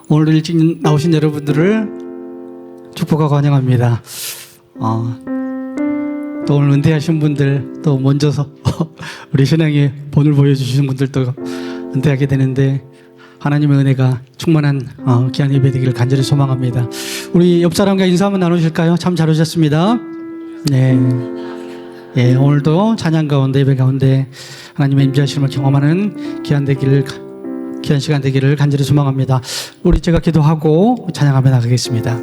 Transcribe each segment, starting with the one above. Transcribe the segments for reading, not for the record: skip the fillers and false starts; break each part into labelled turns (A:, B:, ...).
A: 오늘 일찍 나오신 여러분들을 축복하고 환영합니다. 또 오늘 은퇴하신 분들, 또 먼저서 우리 신앙의 본을 보여주시는 분들도 은퇴하게 되는데 하나님의 은혜가 충만한 귀한 예배 되기를 간절히 소망합니다. 우리 옆 사람과 인사 한번 나누실까요? 참 잘 오셨습니다. 네. 예, 오늘도 찬양 가운데 예배 가운데 하나님의 임재하심을 경험하는 귀한 시간 되기를 간절히 소망합니다. 우리 제가 기도하고 찬양하며 나가겠습니다.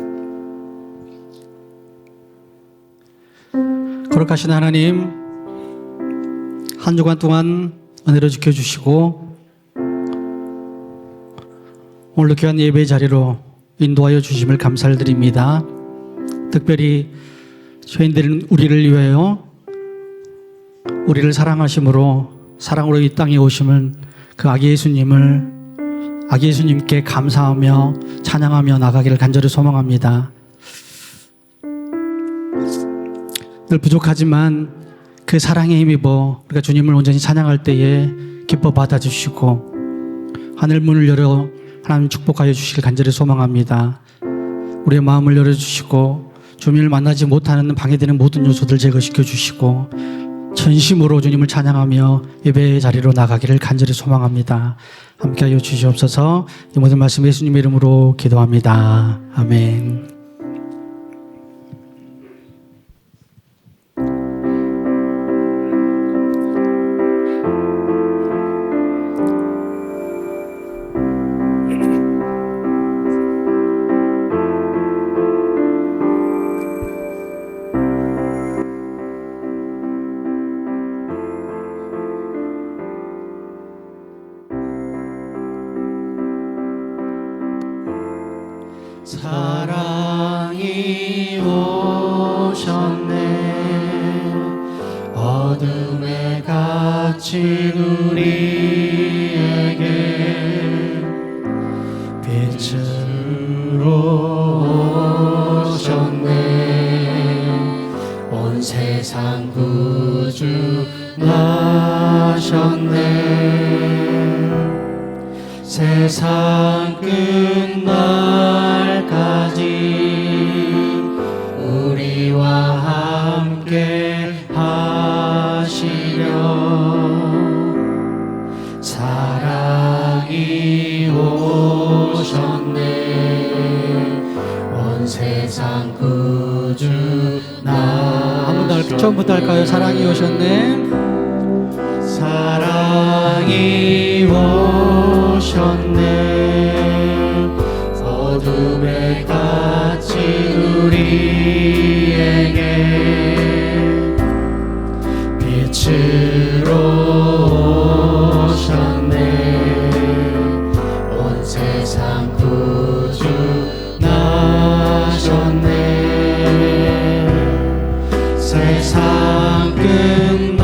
A: 거룩하신 하나님, 한 주간 동안 은혜로 지켜주시고 오늘도 귀한 예배의 자리로 인도하여 주심을 감사를 드립니다. 특별히 죄인들은 우리를 위하여 우리를 사랑으로 이 땅에 오심은 그 아기 예수님께 감사하며 찬양하며 나가기를 간절히 소망합니다. 늘 부족하지만 그 사랑에 힘입어 우리가 주님을 온전히 찬양할 때에 기뻐 받아주시고 하늘 문을 열어 하나님 축복하여 주시길 간절히 소망합니다. 우리의 마음을 열어주시고 주님을 만나지 못하는 방해되는 모든 요소들 제거시켜 주시고 전심으로 주님을 찬양하며 예배의 자리로 나가기를 간절히 소망합니다. 함께하여 주시옵소서. 이 모든 말씀 예수님의 이름으로 기도합니다. 아멘. 사랑이 오셨네. 어둠에 갇힌 우리에게 빛으로 오셨네. 온 세상 구주 나셨네. 세상 끝날까지 우리와 함께 하시려. 사랑이 오셨네. 온 세상 구주 한 번 더 처음부터 할까요? 사랑이 오셨네. 사랑이 오셨네. 어둠에 갇힌 우리에게 빛으로 오셨네. 온 세상 구주 나셨네. 세상 끝날까지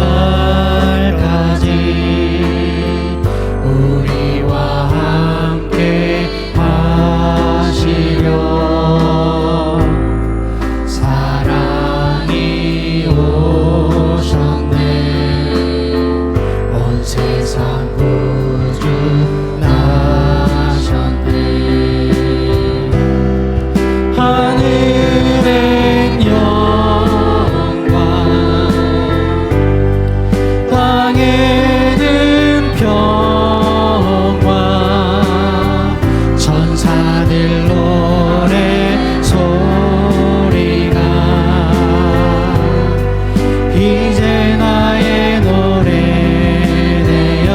A: 우리와 함께 하시려. 사랑이 오셨네. 온 세상 구주 나셨네. 하늘엔 영광, 땅에는 평화, 천사들 노래 소리가 이제 나의 노래 되어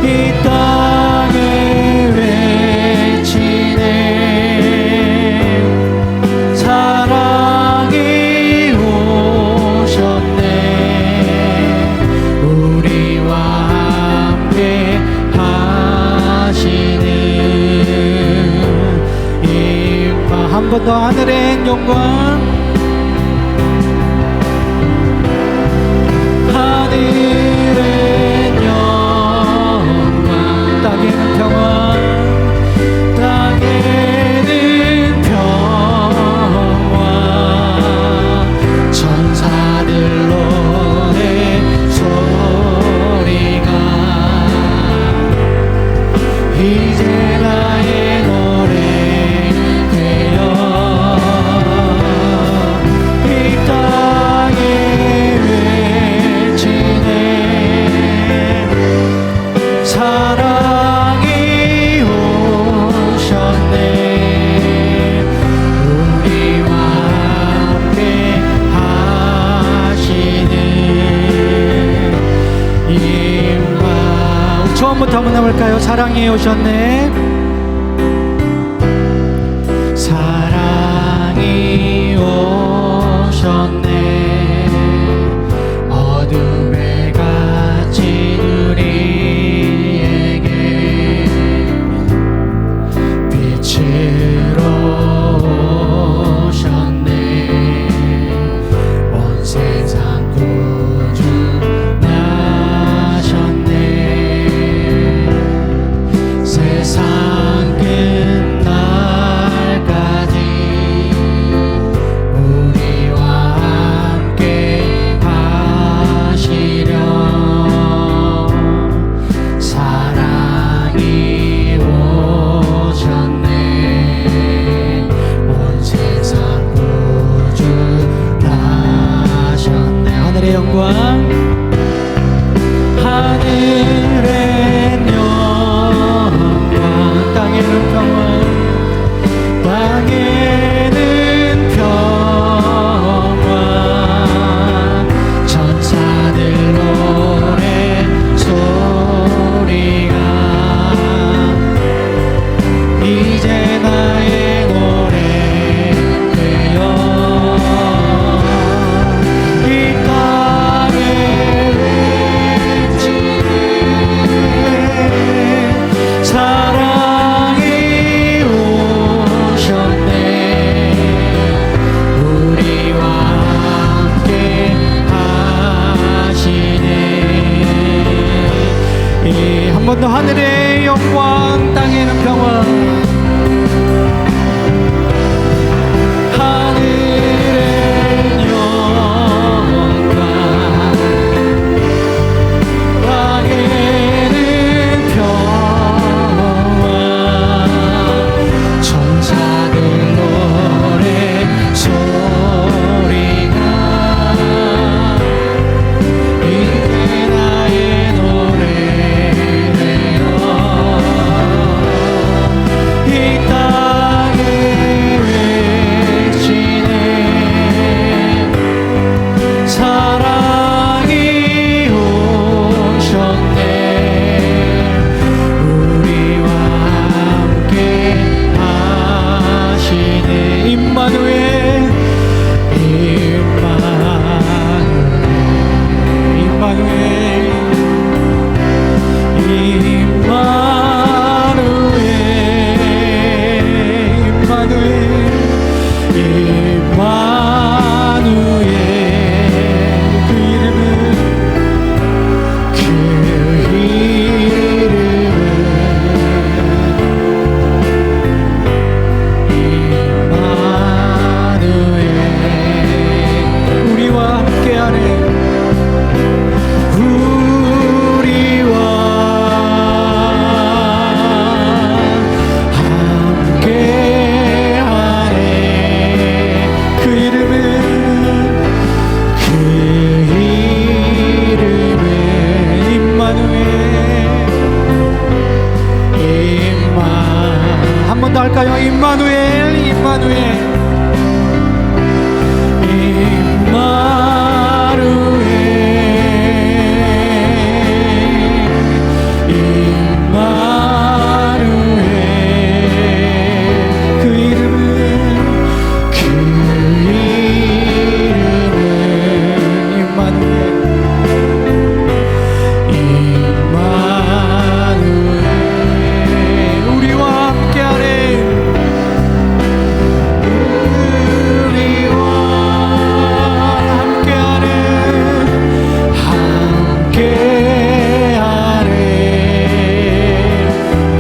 A: 이 땅에 외치네. 사랑이 오셨네. 우리와 함께 하시는 한 번 더 하늘엔 영광, 하늘엔 영광, 땅에는 평화, 땅에는 평화, 천사들 노래 소리가 처음부터 한번 해볼까요? 사랑이 오셨네. 사랑이 오셨네. 어둠에 갇힌 우리에게 빛으로 오셨네. 온 세상 구주나셨네. 세상 끝날까지 우리와 함께 하시려. 사랑이 오셨네. 온 세상 구주 나셨네. 하늘의 영광, 하늘의 영광, 땅에는 평화, 땅에는 평화. 천사들 노래 소리가 이제 나의 노래 되어 이 땅에 외치네. 사랑이 오셨네. 우리와 함께 하시네. 한 번 더 하늘의 영광, 땅에는 평화. 하늘의 영광, 땅에는 평화. 천사들 노래 소리가 이제 나의 노래 되어 이 땅에 외치네. 사랑이 오셨네. 우리와 함께 하시네. 임마누엘, 임마누엘, 임마누엘, 임마누엘. 그 이름은 임마누엘. 우리와 함께하네. 우리와 함께하네. 그 이름은 임마누엘. 한 번 더 할까요? 임마누엘, 임마누엘, 임마누엘. 그 이름은 임마누엘. 임마누엘. 우리와 함께하네. 우리와 함께하네. 함께하네.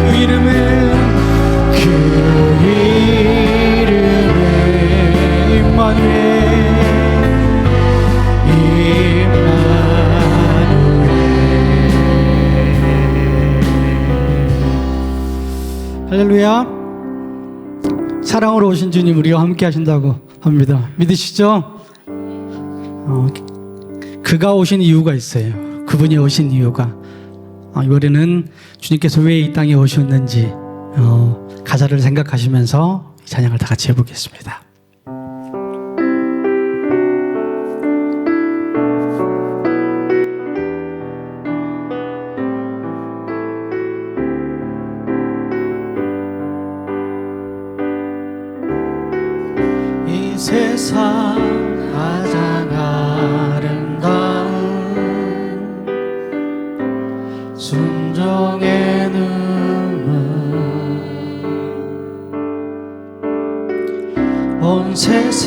A: 그 이름은 임마누엘. 할렐루야. 사랑으로 오신 주님 우리와 함께 하신다고 합니다. 믿으시죠? 그가 오신 이유가 있어요. 그분이 오신 이유가, 이번에는 주님께서 왜 이 땅에 오셨는지 가사를 생각하시면서 찬양을 다 같이 해보겠습니다.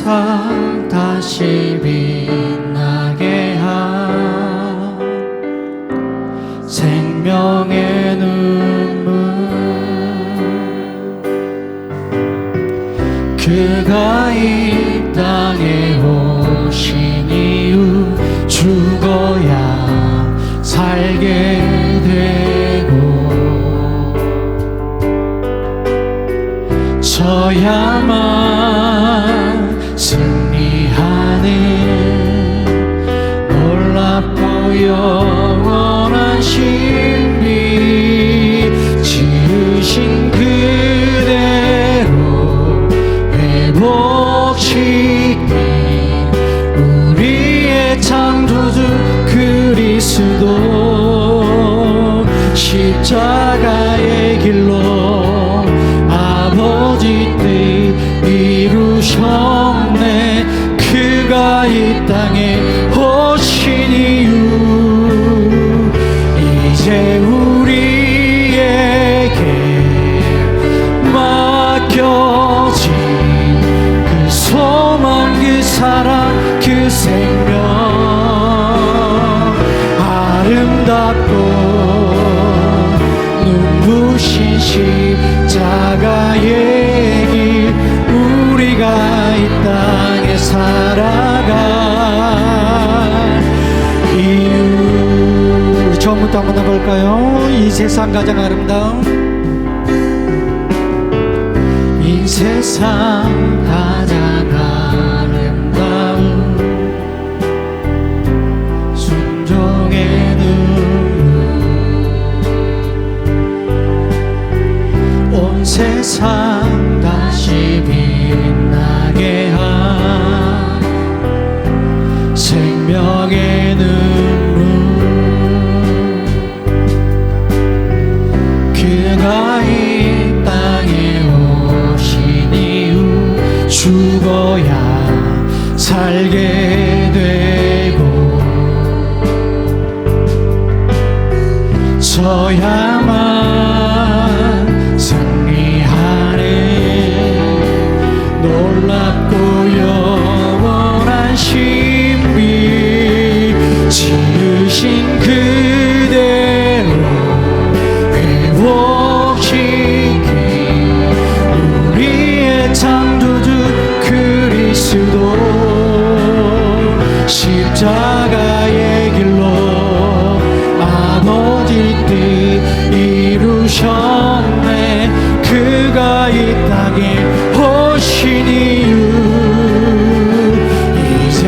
A: 세상 다시 빛나게 한 생명의 눈물, 그가 이 땅에 오신 이후 죽어야 살게 되고 져야만 승리하는 놀랍고 영원한 신비, 지으신 그대로 회복시킨 우리의 창조주 그리스도, 십자가의 길로 아버지 뜻 이루셨네. 그가 이 땅에 오신 이유 이제 우리에게 맡겨진 그 소망, 그 사랑, 그 생명, 아름답고 눈부신 십자가의 길, 우리가 이 땅에 살아갈 이유. 우리 처음부터 한번 해볼까요? 이 세상 가장 아름다운, 이 세상 가장 아름다운 순종의 눈물, 온 세상 다시 빛나게 한 생명의 눈물, 그가 이 땅에 오신 이후 죽어야 살게 되고 져야만 승리하는 놀랍고 영원한 신비, 지으신 그대로 회복시킨 우리의 창조주 그리스도, 십자가의 길로 아버지 뜻 이루셨네. 그가 이 땅에 오신 이유 이제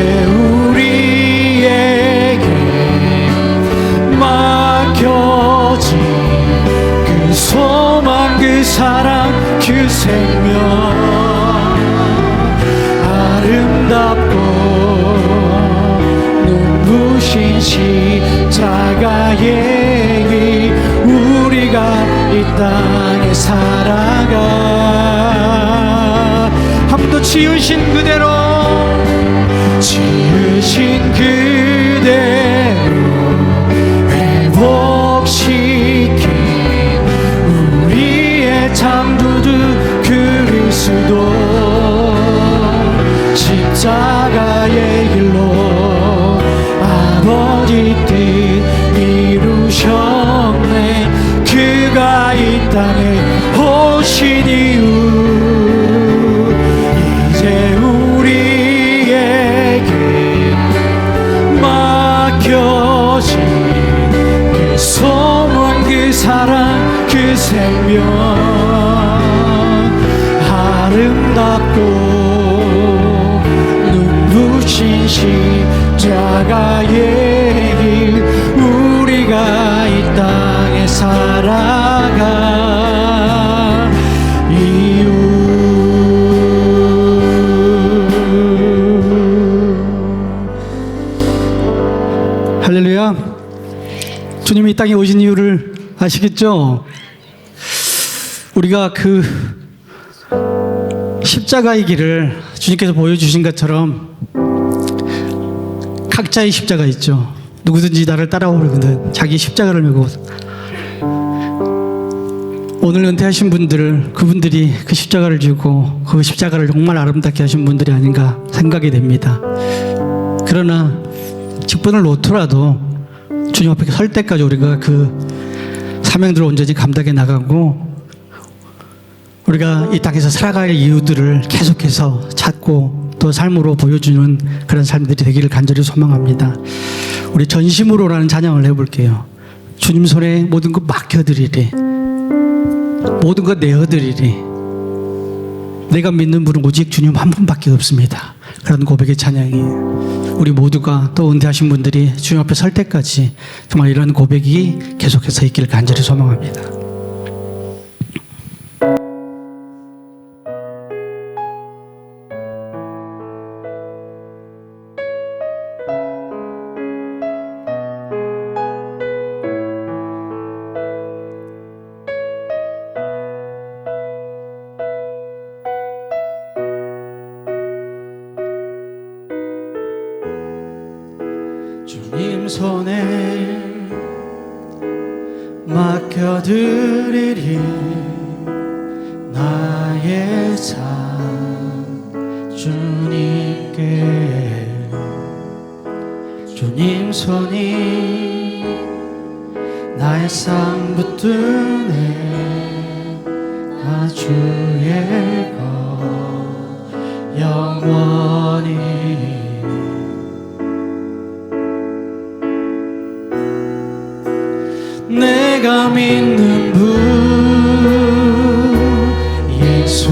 A: 우리에게 맡겨진 그 소망, 그 사랑, 그 생명, 아름답고 눈부신 십자가의 길, 우리가 이 땅에 살아가. 한 번 더 지으신 그대로, 지으신 그대로 회복시킨 우리의 창조주 그리스도, 십자가의 길로 아버지 뜻 이루셨네. 그가 이 땅에 오신 이후 이제 우리에게 맡겨진 그 소망, 그 사랑, 그 생명, 아름답고 눈부신 십자가의 길, 우리가 이 땅에 살아가 이유. 할렐루야. 주님이 이 땅에 오신 이유를 아시겠죠? 우리가 그 십자가의 길을 주님께서 보여주신 것처럼 각자의 십자가 있죠. 누구든지 나를 따라오거든 자기 십자가를 메고 오늘 은퇴하신 분들, 그분들이 그 십자가를 지고 그 십자가를 정말 아름답게 하신 분들이 아닌가 생각이 됩니다. 그러나 직분을 놓더라도 주님 앞에 설 때까지 우리가 그 사명들을 온전히 감당해 나가고 우리가 이 땅에서 살아갈 이유들을 계속해서 찾고 또 삶으로 보여주는 그런 삶들이 되기를 간절히 소망합니다. 우리 전심으로라는 찬양을 해볼게요. 주님 손에 모든 것 맡겨드리리, 모든 것 내어드리리. 내가 믿는 분은 오직 주님 한 분밖에 없습니다. 그런 고백의 찬양이에요. 우리 모두가 또 은퇴하신 분들이 주님 앞에 설 때까지 정말 이런 고백이 계속해서 있기를 간절히 소망합니다. 주님 손에 맡겨드리리 나의 삶 주님께. 주님 손이 나의 삶 붙드네 나 주의 것 영원히. 내가 믿는 분 예수,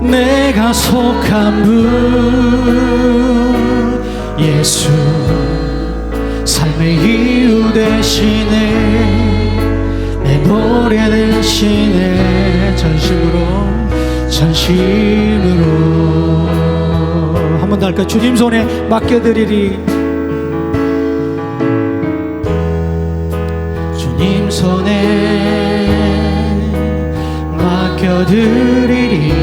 A: 내가 속한 분 예수, 삶의 이유 대신에 내 노래 대신에 전심으로 한 번 더 할까? 주님 손에 맡겨드리리. 주님 손에 맡겨드리리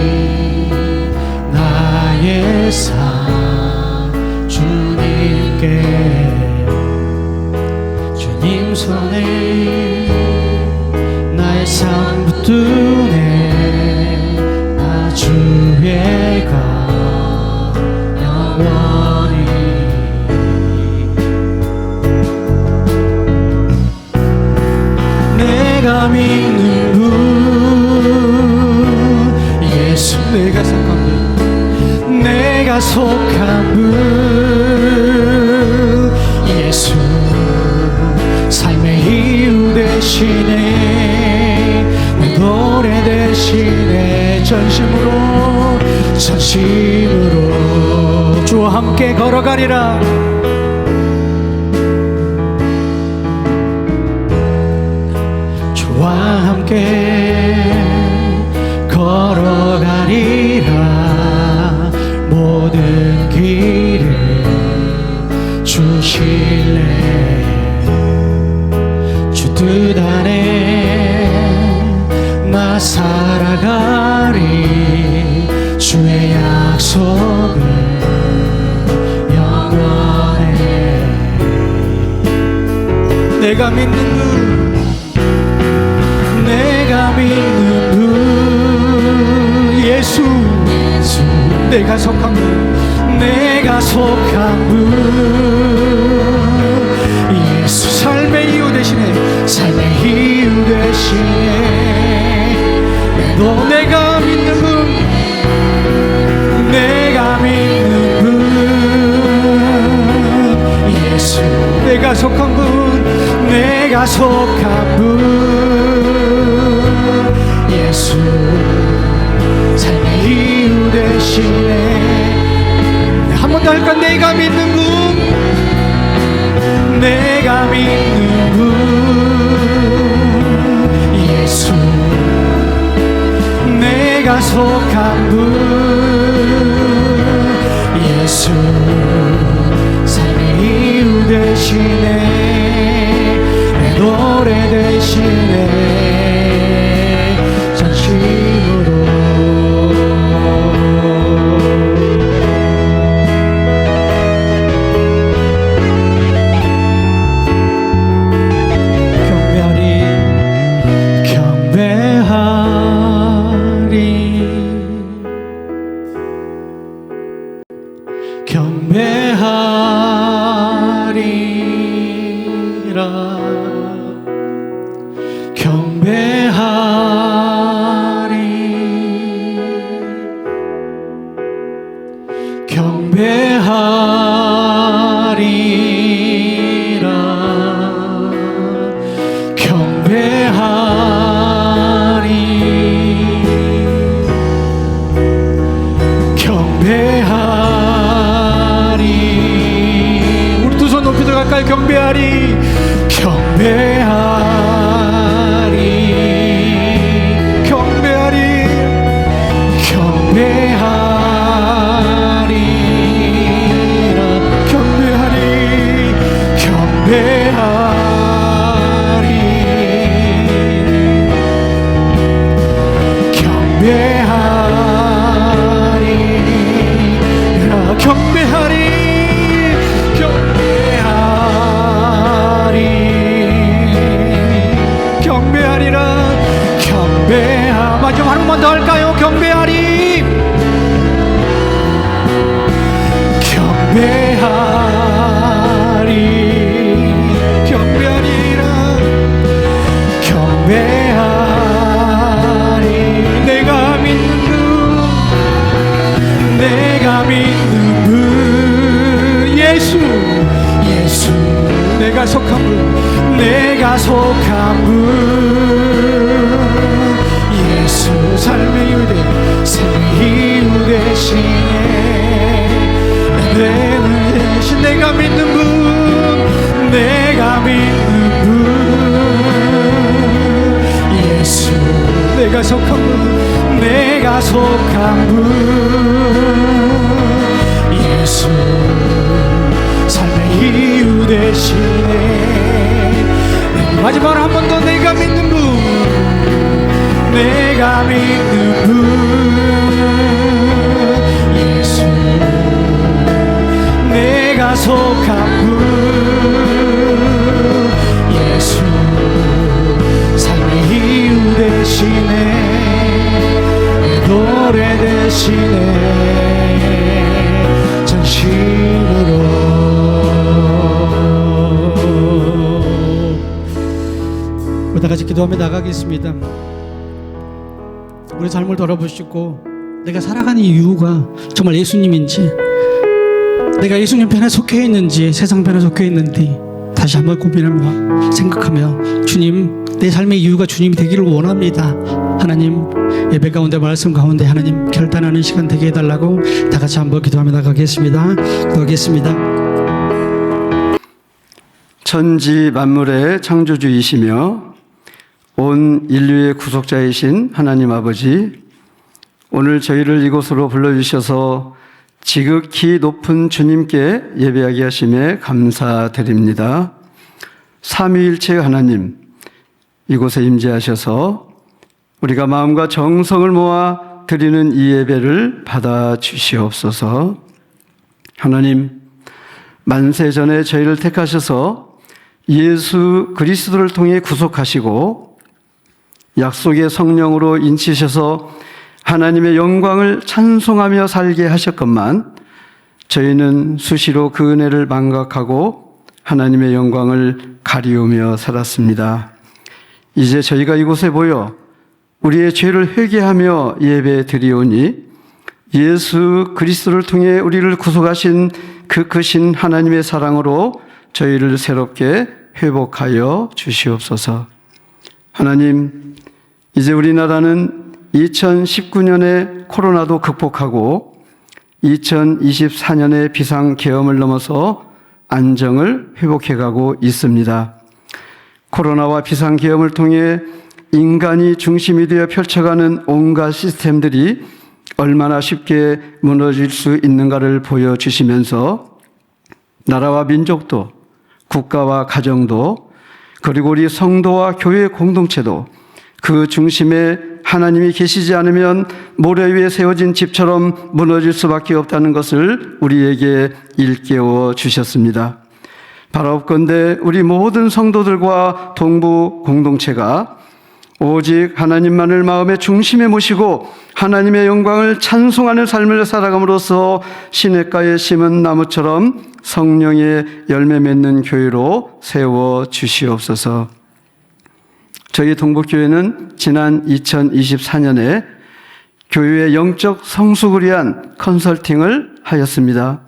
A: 나의 삶 주님께. 주님 손에 나의 삶 붙드네 나 주의 것 영원히. 내가 믿는 분 예수, 내가 속한 분, 내가 속한 분 예수, 삶의 이유 대신에 내 노래 대신에 전심으로 주와 함께 걸어가리라. 주와 함께 걸어가리라. 모든 길을 주실래. 주 뜻 안에 나 살아가리. 주의 약속은 영원해. 내가 믿는 분, 내가 믿는 분 예수, 내가 속한 분, 내가 속한 분 예수, 삶의 이유 대신에, 삶의 이유 대신에 너, 내가 믿는 분, 내가 믿는 분 예수, 내가 속한 분, 내가 속한 분 예수, 삶의 이유 대신에. 한 번 더 할까? 내가 믿는 분, 내가 믿는 분 예수, 내가 속한 분 예수, 삶의 이유 대신에 내 노래 대신에 전심으로. 경멸이 고백할까요? 경배하리, 경배하리, 경배하리, 경배하리라, 경배하리, 경배하리, 경배하리라, 경배하리, 경배하리라, 경배하. 마지막 한 번 더 할까요? 경배하리, 경배하리, 경배하리라, 경배하리. 내가 믿는 분, 내가 믿는 분, 예수, 예수, 내가 속한 분, 내가 속한 분, 예수, 삶의 이유 되시네. 내가 믿는 분, 내가 믿는 분, 예수, 내가 속한 분, 내가 속한 분, 예수, 삶의 이유 되시네. 마지막으로 한 번 더, 내가 믿는 분, 내가 믿는 분, 예수, 내가 속한 분, 예수, 삶의 이유 되시네. 노래 되시네. 전심으로. 우리 다 같이 기도하며 나가겠습니다. 우리 삶을 돌아보시고 내가 살아가는 이유가 정말 예수님인지, 내가 예수님 편에 속해 있는지 세상 편에 속해 있는지 다시 한번 고민하며 생각하며, 주님, 내 삶의 이유가 주님이 되기를 원합니다. 하나님, 예배 가운데 말씀 가운데 하나님 결단하는 시간 되게 해달라고 다 같이 한번 기도하며 나가겠습니다. 기도하겠습니다.
B: 천지 만물의 창조주이시며 온 인류의 구속자이신 하나님 아버지, 오늘 저희를 이곳으로 불러주셔서 지극히 높은 주님께 예배하게 하심에 감사드립니다. 삼위일체 하나님, 이곳에 임재하셔서 우리가 마음과 정성을 모아 드리는 이 예배를 받아 주시옵소서. 하나님, 만세 전에 저희를 택하셔서 예수 그리스도를 통해 구속하시고 약속의 성령으로 인치셔서 하나님의 영광을 찬송하며 살게 하셨건만, 저희는 수시로 그 은혜를 망각하고 하나님의 영광을 가리우며 살았습니다. 이제 저희가 이곳에 모여 우리의 죄를 회개하며 예배 드리오니 예수 그리스도를 통해 우리를 구속하신 그 크신 하나님의 사랑으로 저희를 새롭게 회복하여 주시옵소서. 하나님, 이제 우리나라는 2019년에 코로나도 극복하고 2024년에 비상계엄을 넘어서 안정을 회복해가고 있습니다. 코로나와 비상계엄을 통해 인간이 중심이 되어 펼쳐가는 온갖 시스템들이 얼마나 쉽게 무너질 수 있는가를 보여주시면서 나라와 민족도, 국가와 가정도, 그리고 우리 성도와 교회 공동체도 그 중심에 하나님이 계시지 않으면 모래 위에 세워진 집처럼 무너질 수밖에 없다는 것을 우리에게 일깨워 주셨습니다. 바라옵건대 우리 모든 성도들과 동부 공동체가 오직 하나님만을 마음의 중심에 모시고 하나님의 영광을 찬송하는 삶을 살아감으로써 시냇가에 심은 나무처럼 성령의 열매 맺는 교회로 세워 주시옵소서. 저희 동북교회는 지난 2024년에 교회의 영적 성숙을 위한 컨설팅을 하였습니다.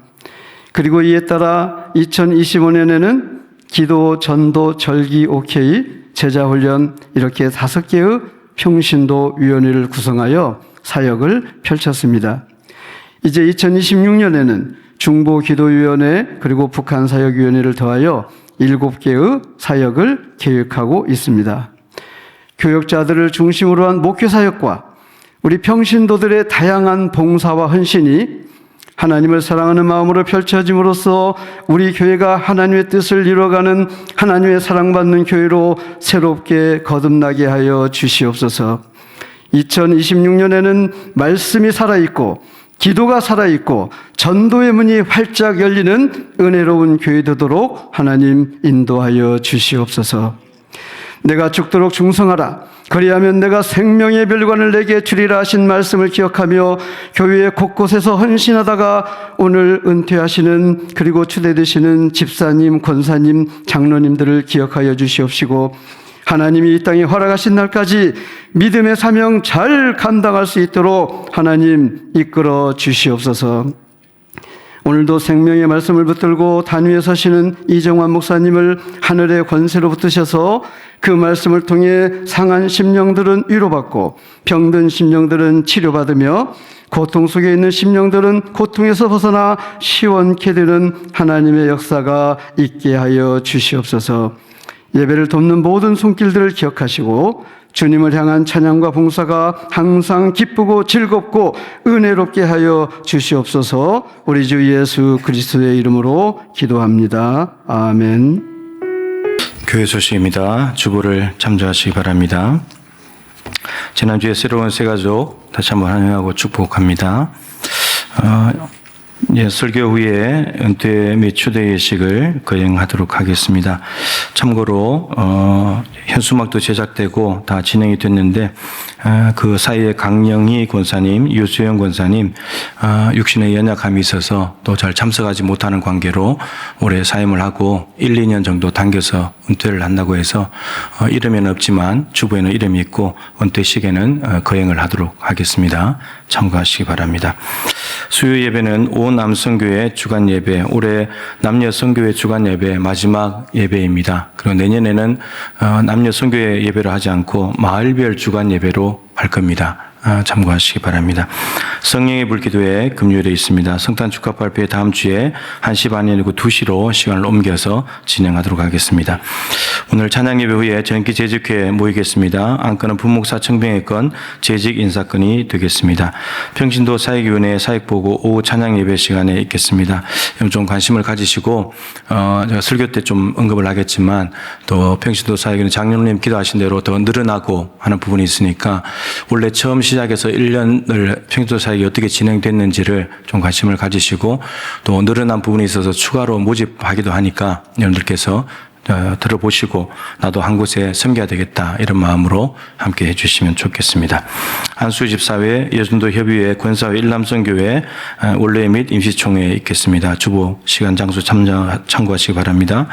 B: 그리고 이에 따라 2025년에는 기도, 전도, 절기, OK, 제자훈련 이렇게 5개의 평신도 위원회를 구성하여 사역을 펼쳤습니다. 이제 2026년에는 중보기도위원회 그리고 북한사역위원회를 더하여 7개의 사역을 계획하고 있습니다. 교역자들을 중심으로 한 목회사역과 우리 평신도들의 다양한 봉사와 헌신이 하나님을 사랑하는 마음으로 펼쳐짐으로써 우리 교회가 하나님의 뜻을 이루어가는 하나님의 사랑받는 교회로 새롭게 거듭나게 하여 주시옵소서. 2026년에는 말씀이 살아있고 기도가 살아있고 전도의 문이 활짝 열리는 은혜로운 교회 되도록 하나님 인도하여 주시옵소서. 내가 죽도록 충성하라. 그리하면 내가 생명의 별관을 내게 주리라 하신 말씀을 기억하며 교회 곳곳에서 헌신하다가 오늘 은퇴하시는 그리고 추대되시는 집사님, 권사님, 장로님들을 기억하여 주시옵시고 하나님이 이 땅에 허락하신 날까지 믿음의 사명 잘 감당할 수 있도록 하나님 이끌어 주시옵소서. 오늘도 생명의 말씀을 붙들고 단위에 서시는 이정환 목사님을 하늘의 권세로 붙드셔서 그 말씀을 통해 상한 심령들은 위로받고 병든 심령들은 치료받으며 고통 속에 있는 심령들은 고통에서 벗어나 시원케 되는 하나님의 역사가 있게 하여 주시옵소서. 예배를 돕는 모든 손길들을 기억하시고 주님을 향한 찬양과 봉사가 항상 기쁘고 즐겁고 은혜롭게 하여 주시옵소서. 우리 주 예수 그리스도의 이름으로 기도합니다. 아멘.
C: 교회 소식입니다. 주보를 참조하시기 바랍니다. 지난주에 새로운 새가족 다시 한번 환영하고 축복합니다. 설교 후에 은퇴 및 추대 예식을 거행하도록 하겠습니다. 참고로 현수막도 제작되고 다 진행이 됐는데 그 사이에 강영희 권사님, 유수영 권사님 육신의 연약함이 있어서 또 잘 참석하지 못하는 관계로 올해 사임을 하고 1, 2년 정도 당겨서 은퇴를 한다고 해서 이름에는 없지만 주보에는 이름이 있고 은퇴식에는 거행을 하도록 하겠습니다. 참고하시기 바랍니다. 수요 예배는 온 남성교회 주간 예배, 올해 남녀 성교회 주간 예배 마지막 예배입니다. 그리고 내년에는 남녀 성교회 예배를 하지 않고 마을별 주간 예배로 할 겁니다. 참고하시기 바랍니다. 성령의 불기도회 금요일에 있습니다. 성탄 축하 발표 다음 주에 1시 반이 아니고 2시로 시간을 옮겨서 진행하도록 하겠습니다. 오늘 찬양 예배 후에 전기 재직회에 모이겠습니다. 안건은 부목사 청병회건 재직 인사건이 되겠습니다. 평신도 사역위원회 사역보고 오후 찬양 예배 시간에 있겠습니다. 좀 관심을 가지시고 제가 설교 때 좀 언급을 하겠지만 또 평신도 사역위원회 장로님 기도하신 대로 더 늘어나고 하는 부분이 있으니까 원래 처음 시작해서 1년을 평신도 사역이 어떻게 진행됐는지를 좀 관심을 가지시고 또 늘어난 부분이 있어서 추가로 모집하기도 하니까 여러분들께서 들어보시고 나도 한 곳에 섬겨야 되겠다 이런 마음으로 함께 해주시면 좋겠습니다. 안수집사회, 여순도 협의회, 권사회, 일남성교회 원래 및 임시총회에 있겠습니다. 주보 시간 장소 참고하시기 바랍니다.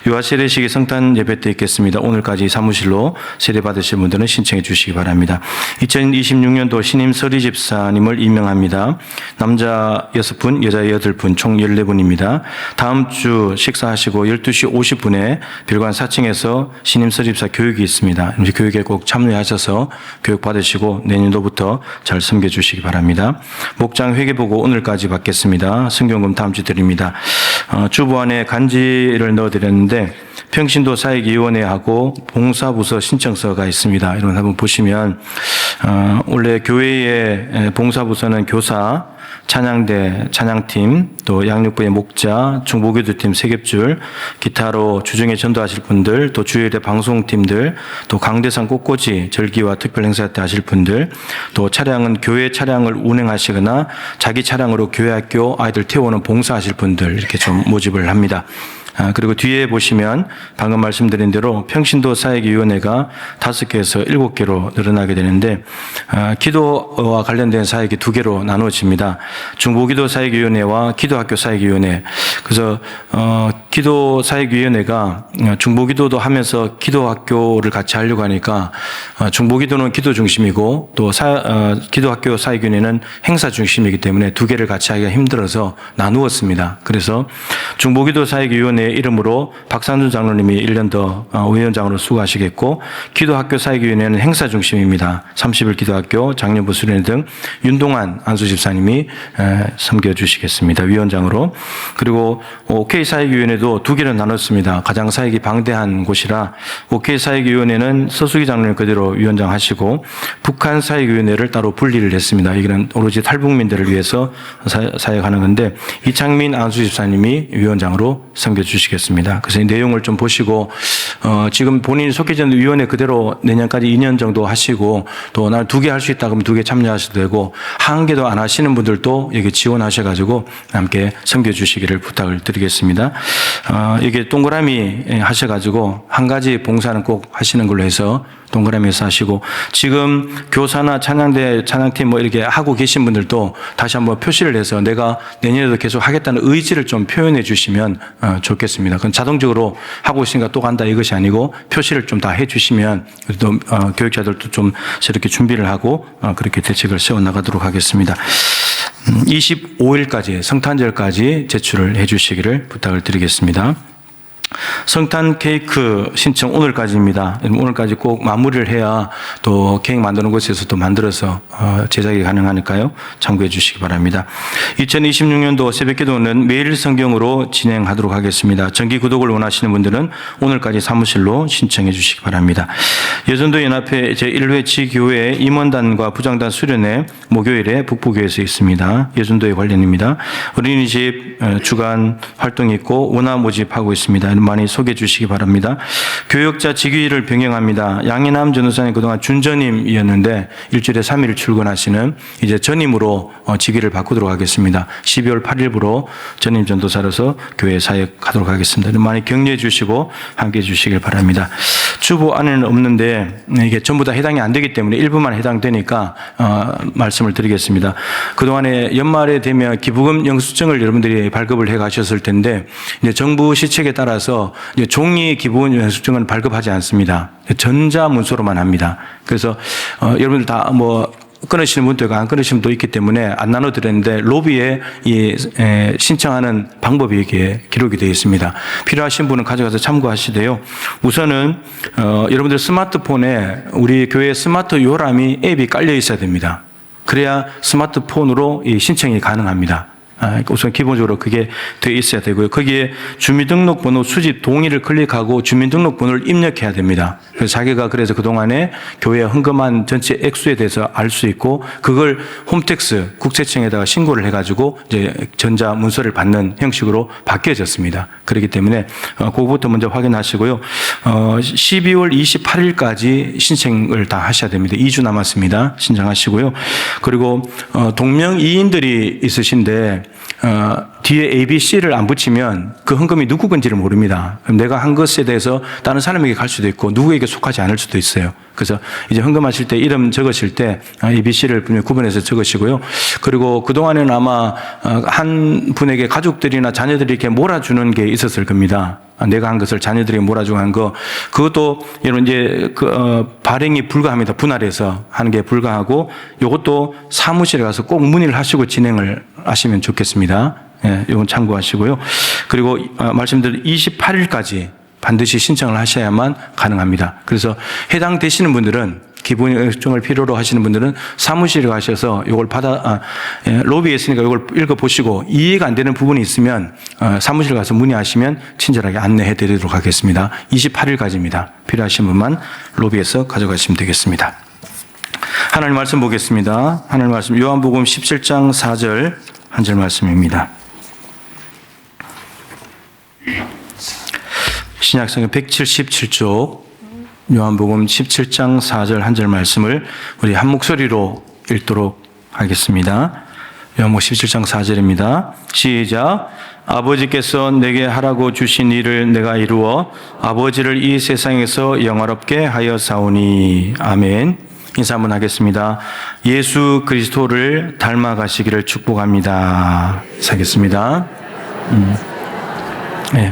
C: 유아 세례식이 성탄 예배 때 있겠습니다. 오늘까지 사무실로 세례 받으실 분들은 신청해 주시기 바랍니다. 2026년도 신임 서리집사님을 임명합니다. 남자 6분, 여자 8분, 총 14분입니다. 다음 주 식사하시고 12시 50분에 별관 4층에서 신임 서집사 교육이 있습니다. 교육에 꼭 참여하셔서 교육 받으시고 내년도부터 잘 섬겨주시기 바랍니다. 목장 회계보고 오늘까지 받겠습니다. 성경금 다음 주 드립니다. 주보 안에 간지를 넣어드렸는데 평신도 사역위원회하고 봉사부서 신청서가 있습니다. 이런 거 한번 보시면 원래 교회의 봉사부서는 교사, 찬양대, 찬양팀, 또 양육부의 목자, 중보기도팀 세겹줄, 기타로 주중에 전도하실 분들, 또 주일에 방송팀들, 또 강대상 꽃꽂이, 절기와 특별 행사 때 하실 분들, 또 차량은 교회 차량을 운행하시거나 자기 차량으로 교회 학교 아이들 태우는 봉사하실 분들 이렇게 좀 모집을 합니다. 그리고 뒤에 보시면 방금 말씀드린 대로 평신도 사역위원회가 5개에서 7개로 늘어나게 되는데 기도와 관련된 사역이 2개로 나누어집니다. 중보기도 사역위원회와 기도학교 사역위원회. 그래서 기도사역위원회가 중보기도도 하면서 기도학교를 같이 하려고 하니까 중보기도는 기도 중심이고 또 기도학교 사역위원회는 행사 중심이기 때문에 두 개를 같이 하기가 힘들어서 나누었습니다. 그래서 중보기도 사역위원회 이름으로 박상준 장로님이 1년 더 위원장으로 수고하시겠고, 기도학교 사역위원회는 행사 중심입니다. 30일 기도학교 장년부 수련회 등 윤동환 안수집사님이 섬겨주시겠습니다. 위원장으로. 그리고 OK 사역위원회도 두 개로 나눴습니다. 가장 사역이 방대한 곳이라 OK 사역위원회는 서수기 장로님 그대로 위원장 하시고, 북한 사역위원회를 따로 분리를 했습니다. 이거는 오로지 탈북민들을 위해서 사역하는 건데 이창민 안수집사님이 위원장으로 섬겨주시겠습니다. 그래서 이 내용을 좀 보시고 지금 본인이 속해져 있는 위원회 그대로 내년까지 2년 정도 하시고, 또 난 두 개 할 수 있다 그러면 두 개 참여하셔도 되고, 한 개도 안 하시는 분들도 여기 지원하셔가지고 함께 섬겨주시기를 부탁을 드리겠습니다. 이게 동그라미 하셔가지고 한 가지 봉사는 꼭 하시는 걸로 해서 동그라미에서 하시고, 지금 교사나 찬양대 찬양팀 뭐 이렇게 하고 계신 분들도 다시 한번 표시를 해서 내가 내년에도 계속 하겠다는 의지를 좀 표현해 주시면 좋겠습니다. 그건 자동적으로 하고 있으니까 또 간다 이것이 아니고 표시를 좀 다 해 주시면 또 교육자들도 좀 이렇게 준비를 하고 그렇게 대책을 세워 나가도록 하겠습니다. 25일까지 성탄절까지 제출을 해 주시기를 부탁을 드리겠습니다. 성탄 케이크 신청 오늘까지입니다. 오늘까지 꼭 마무리를 해야 또 케이크 만드는 곳에서도 만들어서 제작이 가능하니까요. 참고해 주시기 바랍니다. 2026년도 새벽기도는 매일 성경으로 진행하도록 하겠습니다. 정기 구독을 원하시는 분들은 오늘까지 사무실로 신청해 주시기 바랍니다. 여전도 연합회 제1회 지교회 임원단과 부장단 수련회 목요일에 북부교회에서 있습니다. 여전도에 관련입니다. 어린이집 주간 활동이 있고 원화 모집하고 있습니다. 많이 소개해 주시기 바랍니다. 교역자 직위를 병행합니다. 양희남 전도사님 그동안 준전임이었는데 일주일에 3일 출근하시는 이제 전임으로 직위를 바꾸도록 하겠습니다. 12월 8일부로 전임 전도사로서 교회 사역하도록 하겠습니다. 많이 격려해 주시고 함께해 주시길 바랍니다. 주보 안에는 없는데 이게 전부 다 해당이 안 되기 때문에 일부만 해당되니까 말씀을 드리겠습니다. 그동안에 연말에 되면 기부금 영수증을 여러분들이 발급을 해 가셨을 텐데 이제 정부 시책에 따라서 이제 종이 기부금 영수증은 발급하지 않습니다. 전자문서로만 합니다. 그래서 여러분들 다 뭐 끊으시는 분도 있고 안 끊으시는 분도 있기 때문에 안 나눠드렸는데 로비에 이 신청하는 방법이 여기에 기록이 되어 있습니다. 필요하신 분은 가져가서 참고하시되요. 우선은 여러분들 스마트폰에 우리 교회 스마트 요람이 앱이 깔려 있어야 됩니다. 그래야 스마트폰으로 이 신청이 가능합니다. 우선 기본적으로 그게 되어 있어야 되고요. 거기에 주민등록번호 수집 동의를 클릭하고 주민등록번호를 입력해야 됩니다. 그래서 자기가 그래서 그동안에 교회에 헌금한 전체 액수에 대해서 알 수 있고 그걸 홈택스 국세청에다가 신고를 해가지고 이제 전자 문서를 받는 형식으로 바뀌어졌습니다. 그렇기 때문에 그거부터 먼저 확인하시고요. 12월 28일까지 신청을 다 하셔야 됩니다. 2주 남았습니다. 신청하시고요. 그리고 동명이인들이 있으신데 뒤에 ABC를 안 붙이면 그 헌금이 누구 건지를 모릅니다. 내가 한 것에 대해서 다른 사람에게 갈 수도 있고 누구에게 속하지 않을 수도 있어요. 그래서 이제 헌금하실 때 이름 적으실 때 ABC를 분명히 구분해서 적으시고요. 그리고 그동안에는 아마 한 분에게 가족들이나 자녀들이 이렇게 몰아주는 게 있었을 겁니다. 내가 한 것을 자녀들에게 몰아주고 한 거, 그것도 여러분 이제 발행이 불가합니다. 분할해서 하는 게 불가하고, 이것도 사무실에 가서 꼭 문의를 하시고 진행을 하시면 좋겠습니다. 예, 이건 참고하시고요. 그리고 말씀드린 28일까지 반드시 신청을 하셔야만 가능합니다. 그래서 해당되시는 분들은 기본 요청을 필요로 하시는 분들은 사무실에 가셔서 이걸 로비에 있으니까 이걸 읽어보시고 이해가 안 되는 부분이 있으면 사무실 가서 문의하시면 친절하게 안내해 드리도록 하겠습니다. 28일까지입니다. 필요하신 분만 로비에서 가져가시면 되겠습니다. 하나님 말씀 보겠습니다. 하나님 말씀 요한복음 17장 4절 한 절 말씀입니다. 신약성경 177쪽 요한복음 17장 4절 한 절 말씀을 우리 한 목소리로 읽도록 하겠습니다. 요한복음 17장 4절입니다. 시작. 아버지께서 내게 하라고 주신 일을 내가 이루어 아버지를 이 세상에서 영화롭게 하여 사오니. 아멘. 인사 한번 하겠습니다. 예수 그리스도를 닮아가시기를 축복합니다. 사겠습니다. 네.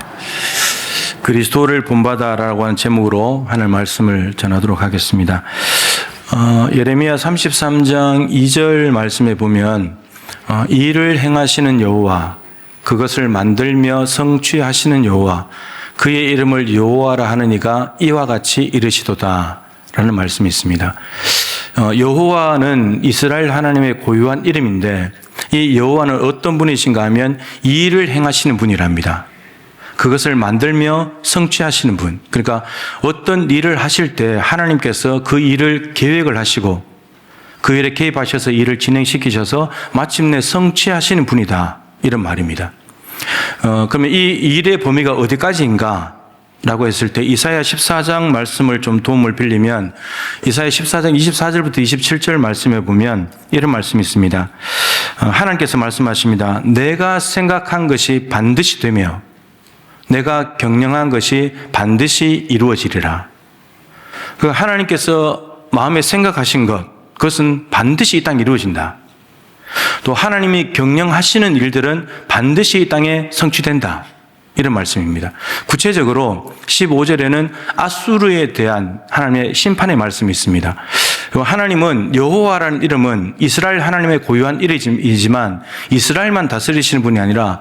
C: 그리스도를 본받아라고 하는 제목으로 하늘 말씀을 전하도록 하겠습니다. 예레미야 33장 2절 말씀에 보면 이 일을 행하시는 여호와, 그것을 만들며 성취하시는 여호와, 그의 이름을 여호와라 하는 이가 이와 같이 이르시도다 라는 말씀이 있습니다. 여호와는 이스라엘 하나님의 고유한 이름인데, 이 여호와는 어떤 분이신가 하면 이 일을 행하시는 분이랍니다. 그것을 만들며 성취하시는 분. 그러니까 어떤 일을 하실 때 하나님께서 그 일을 계획을 하시고 그 일에 개입하셔서 일을 진행시키셔서 마침내 성취하시는 분이다, 이런 말입니다. 그러면 이 일의 범위가 어디까지인가 라고 했을 때 이사야 14장 말씀을 좀 도움을 빌리면, 이사야 14장 24절부터 27절 말씀에 보면 이런 말씀이 있습니다. 하나님께서 말씀하십니다. 내가 생각한 것이 반드시 되며 내가 경영한 것이 반드시 이루어지리라. 그 하나님께서 마음에 생각하신 것, 그것은 반드시 이 땅에 이루어진다. 또 하나님이 경영하시는 일들은 반드시 이 땅에 성취된다, 이런 말씀입니다. 구체적으로 15절에는 아수르에 대한 하나님의 심판의 말씀이 있습니다. 하나님은 여호와라는 이름은 이스라엘 하나님의 고유한 이름이지만 이스라엘만 다스리시는 분이 아니라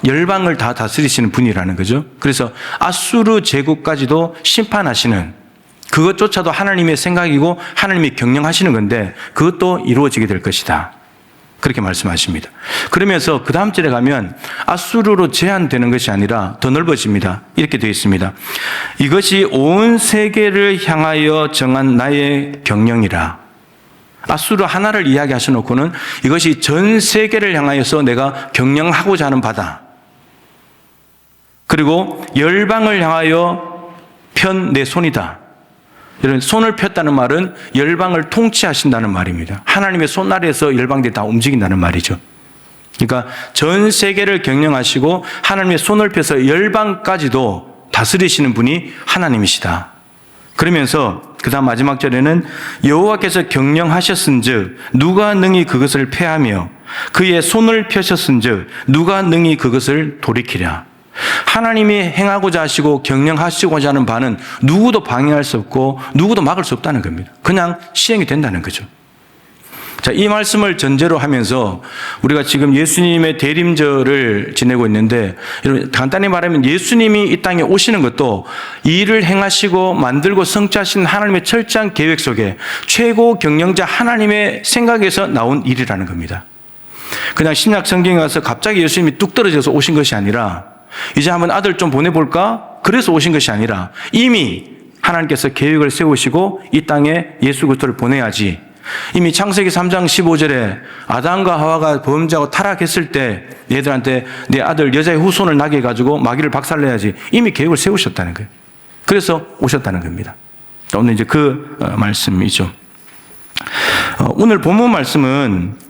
C: 열방을 다 다스리시는 분이라는 거죠. 그래서 아수르 제국까지도 심판하시는, 그것조차도 하나님의 생각이고 하나님이 경영하시는 건데 그것도 이루어지게 될 것이다, 그렇게 말씀하십니다. 그러면서 그 다음 절에 가면 아수르로 제한되는 것이 아니라 더 넓어집니다. 이렇게 되어 있습니다. 이것이 온 세계를 향하여 정한 나의 경영이라. 아수르 하나를 이야기하셔 놓고는 이것이 전 세계를 향하여서 내가 경영하고자 하는 바다. 그리고 열방을 향하여 편 내 손이다. 이런 손을 폈다는 말은 열방을 통치하신다는 말입니다. 하나님의 손 아래에서 열방들이 다 움직인다는 말이죠. 그러니까 전 세계를 경영하시고 하나님의 손을 펴서 열방까지도 다스리시는 분이 하나님이시다. 그러면서 그 다음 마지막 절에는 여호와께서 경영하셨은즉 누가 능히 그것을 패하며 그의 손을 펴셨은즉 누가 능히 그것을 돌이키랴. 하나님이 행하고자 하시고 경영하시고자 하는 바는 누구도 방해할 수 없고 누구도 막을 수 없다는 겁니다. 그냥 시행이 된다는 거죠. 자, 이 말씀을 전제로 하면서 우리가 지금 예수님의 대림절을 지내고 있는데, 간단히 말하면 예수님이 이 땅에 오시는 것도 이 일을 행하시고 만들고 성취하신 하나님의 철저한 계획 속에 최고 경영자 하나님의 생각에서 나온 일이라는 겁니다. 그냥 신약 성경에 가서 갑자기 예수님이 뚝 떨어져서 오신 것이 아니라, 이제 한번 아들 좀 보내볼까? 그래서 오신 것이 아니라 이미 하나님께서 계획을 세우시고 이 땅에 예수 그리스도를 보내야지. 이미 창세기 3장 15절에 아담과 하와가 범죄하고 타락했을 때 얘들한테 내 아들 여자의 후손을 나게 해가지고 마귀를 박살내야지. 이미 계획을 세우셨다는 거예요. 그래서 오셨다는 겁니다. 오늘 이제 그 말씀이죠. 오늘 본문 말씀은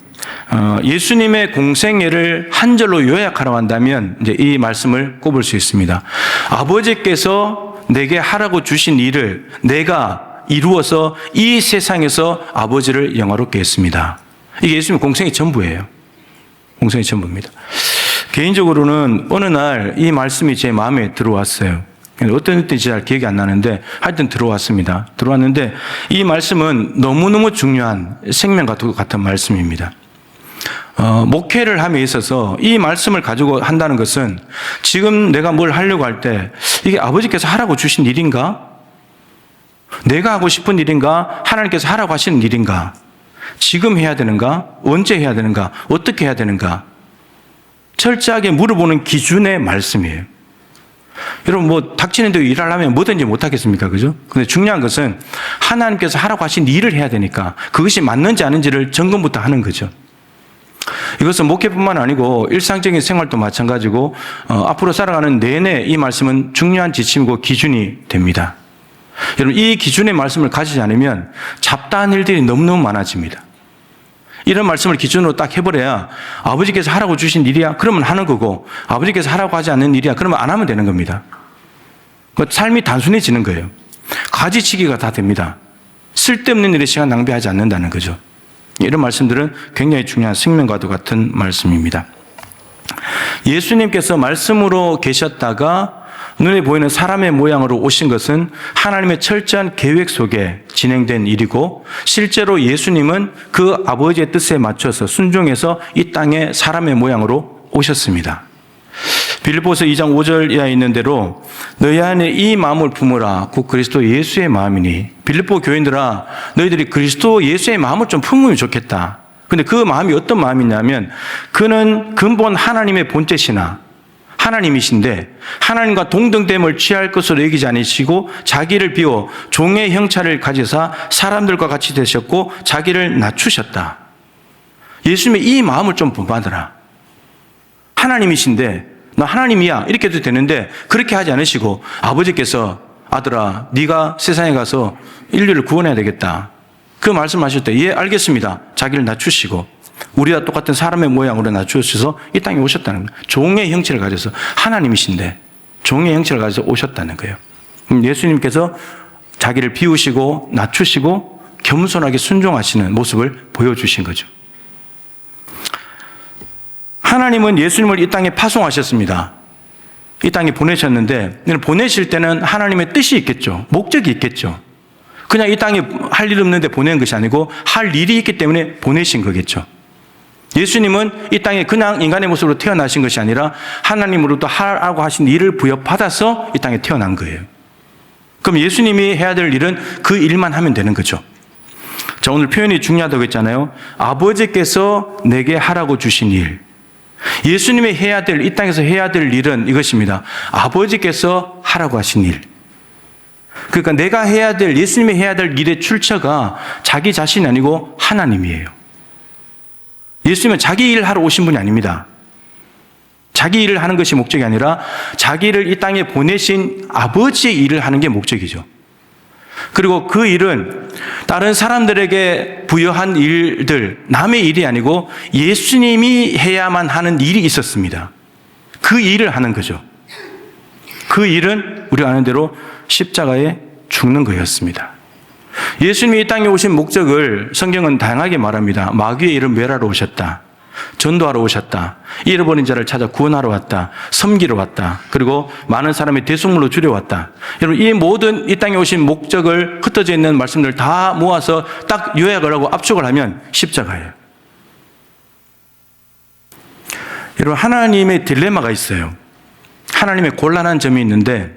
C: 예수님의 공생애를 한 절로 요약하라고 한다면 이제 이 말씀을 꼽을 수 있습니다. 아버지께서 내게 하라고 주신 일을 내가 이루어서 이 세상에서 아버지를 영화롭게 했습니다. 이게 예수님의 공생의 전부예요. 공생의 전부입니다. 개인적으로는 어느 날 이 말씀이 제 마음에 들어왔어요. 어떤 때인지 잘 기억이 안 나는데 하여튼 들어왔습니다. 들어왔는데 이 말씀은 너무너무 중요한 생명과 같은 말씀입니다. 목회를 함에 있어서 이 말씀을 가지고 한다는 것은 지금 내가 뭘 하려고 할 때 이게 아버지께서 하라고 주신 일인가? 내가 하고 싶은 일인가? 하나님께서 하라고 하시는 일인가? 지금 해야 되는가? 언제 해야 되는가? 어떻게 해야 되는가? 철저하게 물어보는 기준의 말씀이에요. 여러분 뭐 닥치는 대로 일하려면 뭐든지 못하겠습니까? 그죠? 근데 중요한 것은 하나님께서 하라고 하신 일을 해야 되니까 그것이 맞는지 아닌지를 점검부터 하는 거죠. 이것은 목회뿐만 아니고 일상적인 생활도 마찬가지고 앞으로 살아가는 내내 이 말씀은 중요한 지침이고 기준이 됩니다. 여러분 이 기준의 말씀을 가지지 않으면 잡다한 일들이 너무너무 많아집니다. 이런 말씀을 기준으로 딱 해버려야 아버지께서 하라고 주신 일이야? 그러면 하는 거고 아버지께서 하라고 하지 않는 일이야? 그러면 안 하면 되는 겁니다. 삶이 단순해지는 거예요. 가지치기가 다 됩니다. 쓸데없는 일에 시간 낭비하지 않는다는 거죠. 이런 말씀들은 굉장히 중요한 생명과도 같은 말씀입니다. 예수님께서 말씀으로 계셨다가 눈에 보이는 사람의 모양으로 오신 것은 하나님의 철저한 계획 속에 진행된 일이고, 실제로 예수님은 그 아버지의 뜻에 맞춰서 순종해서 이 땅에 사람의 모양으로 오셨습니다. 빌립보서 2장 5절 이하에 있는 대로 너희 안에 이 마음을 품으라 곧 그리스도 예수의 마음이니, 빌립보 교인들아 너희들이 그리스도 예수의 마음을 좀 품으면 좋겠다. 근데 그 마음이 어떤 마음이냐면, 그는 근본 하나님의 본뜻이나 하나님이신데 하나님과 동등됨을 취할 것으로 여기지 않으시고 자기를 비워 종의 형체를 가지사 사람들과 같이 되셨고 자기를 낮추셨다. 예수님의 이 마음을 좀 본받으라. 하나님이신데 나 하나님이야 이렇게 해도 되는데 그렇게 하지 않으시고 아버지께서 아들아 네가 세상에 가서 인류를 구원해야 되겠다. 그 말씀하실 때 예 알겠습니다. 자기를 낮추시고 우리와 똑같은 사람의 모양으로 낮추셔서 이 땅에 오셨다는 거예요. 종의 형체를 가져서 하나님이신데 종의 형체를 가져서 오셨다는 거예요. 예수님께서 자기를 비우시고 낮추시고 겸손하게 순종하시는 모습을 보여주신 거죠. 하나님은 예수님을 이 땅에 파송하셨습니다. 이 땅에 보내셨는데 보내실 때는 하나님의 뜻이 있겠죠. 목적이 있겠죠. 그냥 이 땅에 할 일 없는데 보낸 것이 아니고 할 일이 있기 때문에 보내신 거겠죠. 예수님은 이 땅에 그냥 인간의 모습으로 태어나신 것이 아니라 하나님으로부터 하라고 하신 일을 부여받아서 이 땅에 태어난 거예요. 그럼 예수님이 해야 될 일은 그 일만 하면 되는 거죠. 자, 오늘 표현이 중요하다고 했잖아요. 아버지께서 내게 하라고 주신 일. 예수님이 해야 될, 이 땅에서 해야 될 일은 이것입니다. 아버지께서 하라고 하신 일. 그러니까 내가 해야 될, 예수님이 해야 될 일의 출처가 자기 자신이 아니고 하나님이에요. 예수님은 자기 일을 하러 오신 분이 아닙니다. 자기 일을 하는 것이 목적이 아니라 자기를 이 땅에 보내신 아버지의 일을 하는 게 목적이죠. 그리고 그 일은 다른 사람들에게 부여한 일들, 남의 일이 아니고 예수님이 해야만 하는 일이 있었습니다. 그 일을 하는 거죠. 그 일은 우리가 아는 대로 십자가에 죽는 거였습니다. 예수님이 이 땅에 오신 목적을 성경은 다양하게 말합니다. 마귀의 일을 멸하러 오셨다. 전도하러 오셨다. 잃어버린 자를 찾아 구원하러 왔다. 섬기러 왔다. 그리고 많은 사람의 대속물로 줄여왔다. 여러분, 이 모든 이 땅에 오신 목적을 흩어져 있는 말씀들 다 모아서 딱 요약을 하고 압축을 하면 십자가예요. 여러분, 하나님의 딜레마가 있어요. 하나님의 곤란한 점이 있는데,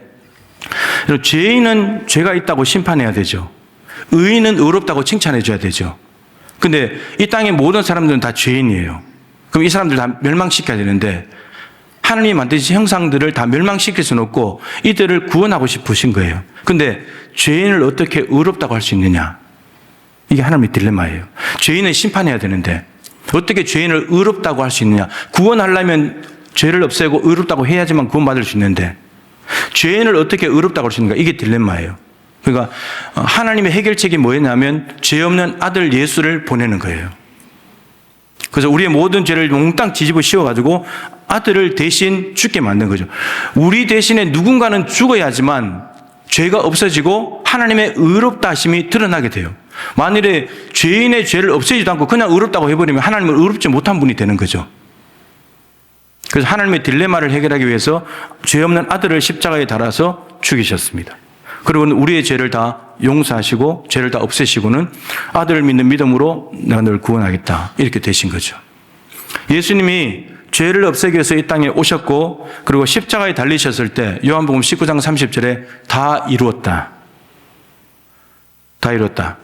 C: 여러분, 죄인은 죄가 있다고 심판해야 되죠. 의인은 의롭다고 칭찬해 줘야 되죠. 근데 이 땅의 모든 사람들은 다 죄인이에요. 그럼 이 사람들 다 멸망시켜야 되는데 하나님이 만드신 형상들을 다 멸망시킬 수는 없고 이들을 구원하고 싶으신 거예요. 근데 죄인을 어떻게 의롭다고 할 수 있느냐? 이게 하나님의 딜레마예요. 죄인은 심판해야 되는데 어떻게 죄인을 의롭다고 할 수 있느냐? 구원하려면 죄를 없애고 의롭다고 해야지만 구원받을 수 있는데 죄인을 어떻게 의롭다고 할 수 있는가? 이게 딜레마예요. 그러니까 하나님의 해결책이 뭐였냐면 죄 없는 아들 예수를 보내는 거예요. 그래서 우리의 모든 죄를 몽땅 뒤집어 씌워가지고 아들을 대신 죽게 만든 거죠. 우리 대신에 누군가는 죽어야지만 죄가 없어지고 하나님의 의롭다 하심이 드러나게 돼요. 만일에 죄인의 죄를 없애지도 않고 그냥 의롭다고 해버리면 하나님은 의롭지 못한 분이 되는 거죠. 그래서 하나님의 딜레마를 해결하기 위해서 죄 없는 아들을 십자가에 달아서 죽이셨습니다. 그리고 우리의 죄를 다 용서하시고 죄를 다 없애시고는 아들을 믿는 믿음으로 내가 너를 구원하겠다 이렇게 되신 거죠. 예수님이 죄를 없애기 위해서 이 땅에 오셨고 그리고 십자가에 달리셨을 때 요한복음 19장 30절에 다 이루었다. 다 이뤘다.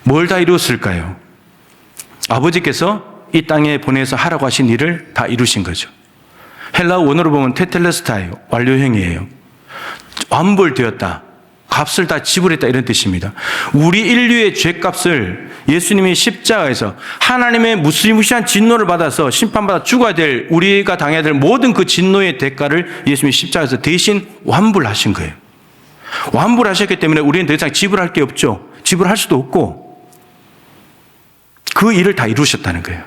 C: 뭘 다 이루었을까요? 아버지께서 이 땅에 보내서 하라고 하신 일을 다 이루신 거죠. 헬라어 원어로 보면 테텔레스타이, 완료형이에요. 완불되었다. 값을 다 지불했다 이런 뜻입니다. 우리 인류의 죄값을 예수님이 십자가에서 하나님의 무시무시한 진노를 받아서 심판받아 죽어야 될 우리가 당해야 될 모든 그 진노의 대가를 예수님이 십자가에서 대신 완불하신 거예요. 완불하셨기 때문에 우리는 더 이상 지불할 게 없죠. 지불할 수도 없고 그 일을 다 이루셨다는 거예요.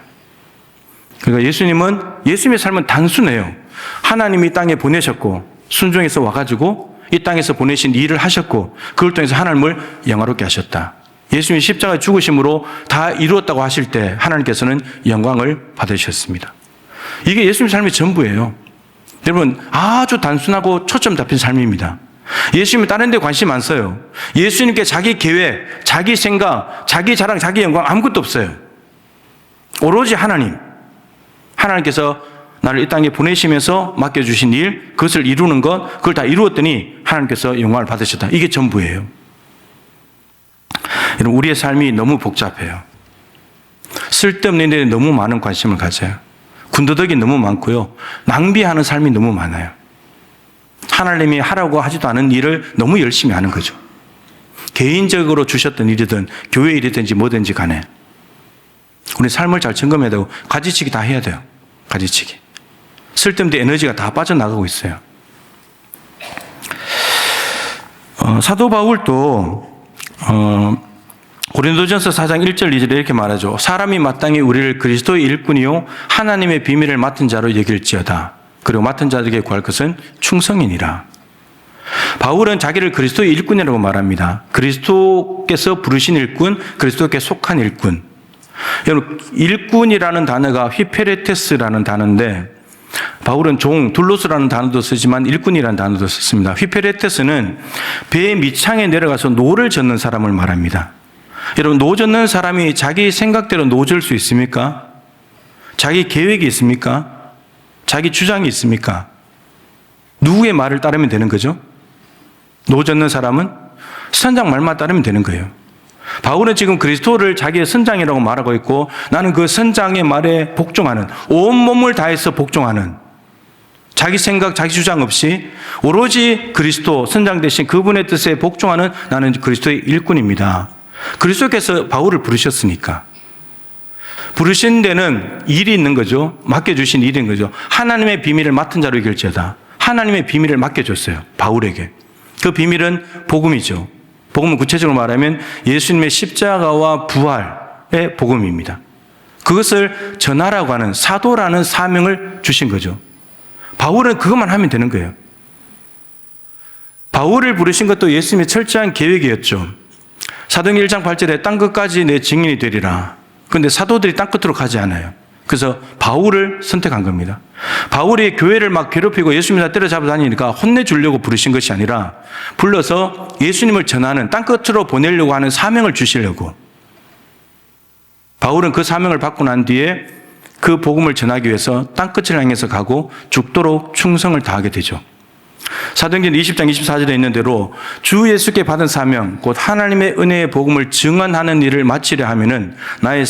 C: 그러니까 예수님의 삶은 단순해요. 하나님이 땅에 보내셨고 순종해서 와가지고 이 땅에서 보내신 일을 하셨고 그걸 통해서 하나님을 영화롭게 하셨다. 예수님이 십자가에 죽으심으로 다 이루었다고 하실 때 하나님께서는 영광을 받으셨습니다. 이게 예수님 삶의 전부예요. 여러분, 아주 단순하고 초점 잡힌 삶입니다. 예수님은 다른 데 관심 안 써요. 예수님께 자기 계획, 자기 생각, 자기 자랑, 자기 영광 아무것도 없어요. 오로지 하나님. 하나님께서 나를 이 땅에 보내시면서 맡겨주신 일, 그것을 이루는 것, 그걸 다 이루었더니 하나님께서 영광을 받으셨다. 이게 전부예요. 여러분, 우리의 삶이 너무 복잡해요. 쓸데없는 일에 너무 많은 관심을 가져요. 군더더기 너무 많고요. 낭비하는 삶이 너무 많아요. 하나님이 하라고 하지도 않은 일을 너무 열심히 하는 거죠. 개인적으로 주셨던 일이든 교회 일이든지 뭐든지 간에 우리 삶을 잘 점검해야 되고 가지치기 다 해야 돼요. 가지치기. 쓸데없는 에너지가 다 빠져나가고 있어요. 사도 바울도 고린도전서 4장 1절 2절에 이렇게 말하죠. 사람이 마땅히 우리를 그리스도의 일꾼이요 하나님의 비밀을 맡은 자로 여길지어다. 그리고 맡은 자들에게 구할 것은 충성이니라. 바울은 자기를 그리스도의 일꾼이라고 말합니다. 그리스도께서 부르신 일꾼, 그리스도께 속한 일꾼. 여러분, 일꾼이라는 단어가 휘페레테스라는 단어인데 바울은 종, 둘로스라는 단어도 쓰지만 일꾼이라는 단어도 썼습니다. 휘페레테스는 배의 밑창에 내려가서 노를 젓는 사람을 말합니다. 여러분, 노 젓는 사람이 자기 생각대로 노 젓을 수 있습니까? 자기 계획이 있습니까? 자기 주장이 있습니까? 누구의 말을 따르면 되는 거죠? 노 젓는 사람은 선장 말만 따르면 되는 거예요. 바울은 지금 그리스도를 자기의 선장이라고 말하고 있고 나는 그 선장의 말에 복종하는, 온몸을 다해서 복종하는, 자기 생각, 자기 주장 없이 오로지 그리스도, 선장 대신 그분의 뜻에 복종하는 나는 그리스도의 일꾼입니다. 그리스도께서 바울을 부르셨으니까. 부르신 데는 일이 있는 거죠. 맡겨주신 일인 거죠. 하나님의 비밀을 맡은 자로 이길지어다. 하나님의 비밀을 맡겨줬어요. 바울에게. 그 비밀은 복음이죠. 복음은 구체적으로 말하면 예수님의 십자가와 부활의 복음입니다. 그것을 전하라고 하는 사도라는 사명을 주신 거죠. 바울은 그것만 하면 되는 거예요. 바울을 부르신 것도 예수님의 철저한 계획이었죠. 사도행전 1장 8절에 땅 끝까지 내 증인이 되리라. 그런데 사도들이 땅 끝으로 가지 않아요. 그래서 바울을 선택한 겁니다. 바울이 교회를 막 괴롭히고 예수님을 다 때려잡아 다니니까 혼내주려고 부르신 것이 아니라 불러서 예수님을 전하는, 땅 끝으로 보내려고 하는 사명을 주시려고. 바울은 그 사명을 받고 난 뒤에 그 복음을 전하기 위해서 땅 끝을 향해서 가고 죽도록 충성을 다하게 되죠. 사도행전 20장 24절에 있는 대로 주 예수께 받은 사명, 곧 하나님의 은혜의 복음을 증언하는 일을 마치려 하면은 나의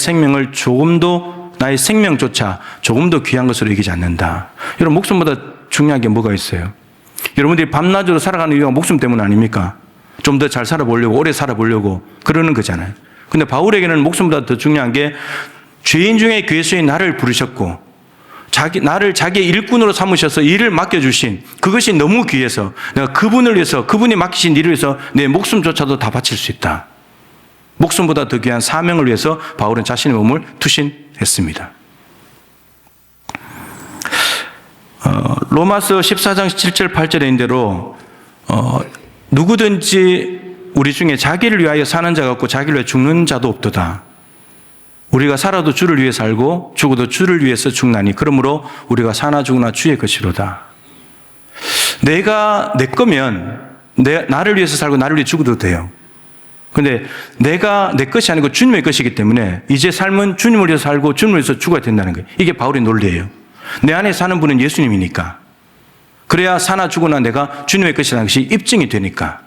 C: 생명조차 조금도 귀한 것으로 여기지 않는다. 여러분, 목숨보다 중요한 게 뭐가 있어요? 여러분들이 밤낮으로 살아가는 이유가 목숨 때문 아닙니까? 좀 더 잘 살아보려고, 오래 살아보려고 그러는 거잖아요. 근데 바울에게는 목숨보다 더 중요한 게 죄인 중에 괴수인 나를 부르셨고 나를 자기의 일꾼으로 삼으셔서 일을 맡겨주신 그것이 너무 귀해서 내가 그분을 위해서, 그분이 맡기신 일을 위해서 내 목숨조차도 다 바칠 수 있다. 목숨보다 더 귀한 사명을 위해서 바울은 자신의 몸을 투신했습니다. 로마서 14장 7절 8절에 있는 대로 누구든지 우리 중에 자기를 위하여 사는 자가 없고 자기를 위해 죽는 자도 없도다. 우리가 살아도 주를 위해 살고 죽어도 주를 위해서 죽나니 그러므로 우리가 사나 죽으나 주의 것이로다. 내가 내 거면 나를 위해서 살고 나를 위해 죽어도 돼요. 그런데 내가 내 것이 아니고 주님의 것이기 때문에 이제 삶은 주님을 위해서 살고 주님을 위해서 죽어야 된다는 거예요. 이게 바울의 논리예요. 내 안에 사는 분은 예수님이니까. 그래야 사나 죽으나 내가 주님의 것이라는 것이 입증이 되니까.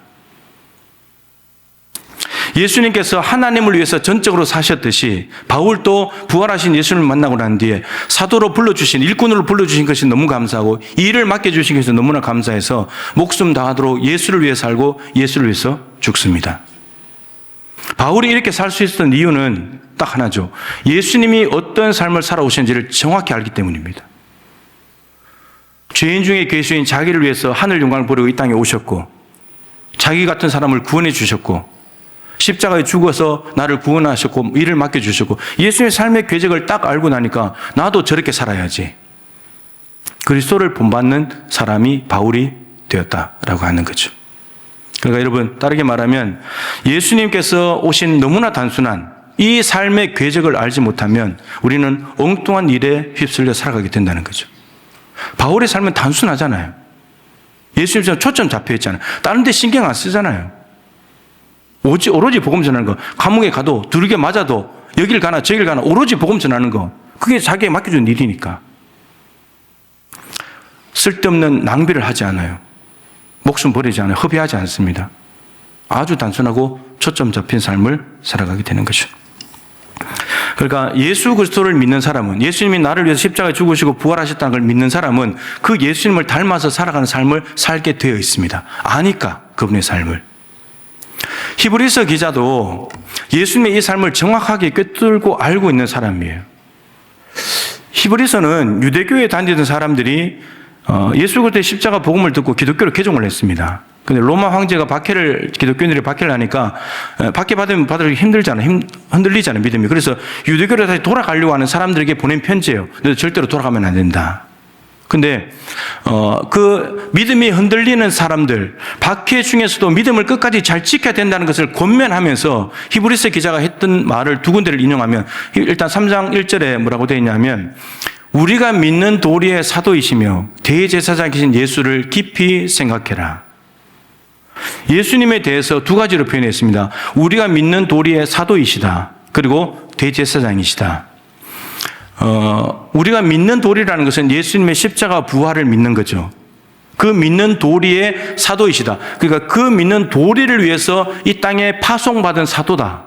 C: 예수님께서 하나님을 위해서 전적으로 사셨듯이 바울도 부활하신 예수님을 만나고 난 뒤에 사도로 불러주신, 일꾼으로 불러주신 것이 너무 감사하고 이 일을 맡겨주신 것이 너무나 감사해서 목숨 다하도록 예수를 위해 살고 예수를 위해서 죽습니다. 바울이 이렇게 살 수 있었던 이유는 딱 하나죠. 예수님이 어떤 삶을 살아오셨는지를 정확히 알기 때문입니다. 죄인 중에 괴수인 자기를 위해서 하늘 영광을 버리고 이 땅에 오셨고 자기 같은 사람을 구원해 주셨고 십자가에 죽어서 나를 구원하셨고 일을 맡겨주셨고 예수님의 삶의 궤적을 딱 알고 나니까 나도 저렇게 살아야지. 그리스도를 본받는 사람이 바울이 되었다라고 하는 거죠. 그러니까 여러분, 다르게 말하면 예수님께서 오신 너무나 단순한 이 삶의 궤적을 알지 못하면 우리는 엉뚱한 일에 휩쓸려 살아가게 된다는 거죠. 바울의 삶은 단순하잖아요. 예수님처럼 초점 잡혀 있잖아요. 다른 데 신경 안 쓰잖아요. 오로지 복음 전하는 거. 감옥에 가도 두르게 맞아도 여길 가나 저길 가나 오로지 복음 전하는 거. 그게 자기에게 맡겨준 일이니까. 쓸데없는 낭비를 하지 않아요. 목숨 버리지 않아요. 허비하지 않습니다. 아주 단순하고 초점 잡힌 삶을 살아가게 되는 거죠. 그러니까 예수 그리스도를 믿는 사람은, 예수님이 나를 위해서 십자가에 죽으시고 부활하셨다는 걸 믿는 사람은 그 예수님을 닮아서 살아가는 삶을 살게 되어 있습니다. 아니까 그분의 삶을. 히브리서 기자도 예수님의 이 삶을 정확하게 꿰뚫고 알고 있는 사람이에요. 히브리서는 유대교에 다니던 사람들이 예수 그리스도의 십자가 복음을 듣고 기독교로 개종을 했습니다. 근데 로마 황제가 기독교인들이 박해를 하니까 박해 받으면 받으기 힘들잖아요. 흔들리잖아요, 믿음이. 그래서 유대교로 다시 돌아가려고 하는 사람들에게 보낸 편지예요. 그래서 절대로 돌아가면 안 된다. 근데 그 믿음이 흔들리는 사람들, 박해 중에서도 믿음을 끝까지 잘 지켜야 된다는 것을 권면하면서 히브리서 기자가 했던 말을 두 군데를 인용하면, 일단 3장 1절에 뭐라고 되어 있냐면, 우리가 믿는 도리의 사도이시며 대제사장이신 예수를 깊이 생각해라. 예수님에 대해서 두 가지로 표현했습니다. 우리가 믿는 도리의 사도이시다. 그리고 대제사장이시다. 우리가 믿는 도리라는 것은 예수님의 십자가 부활을 믿는 거죠. 그 믿는 도리의 사도이시다. 그러니까 그 믿는 도리를 위해서 이 땅에 파송받은 사도다.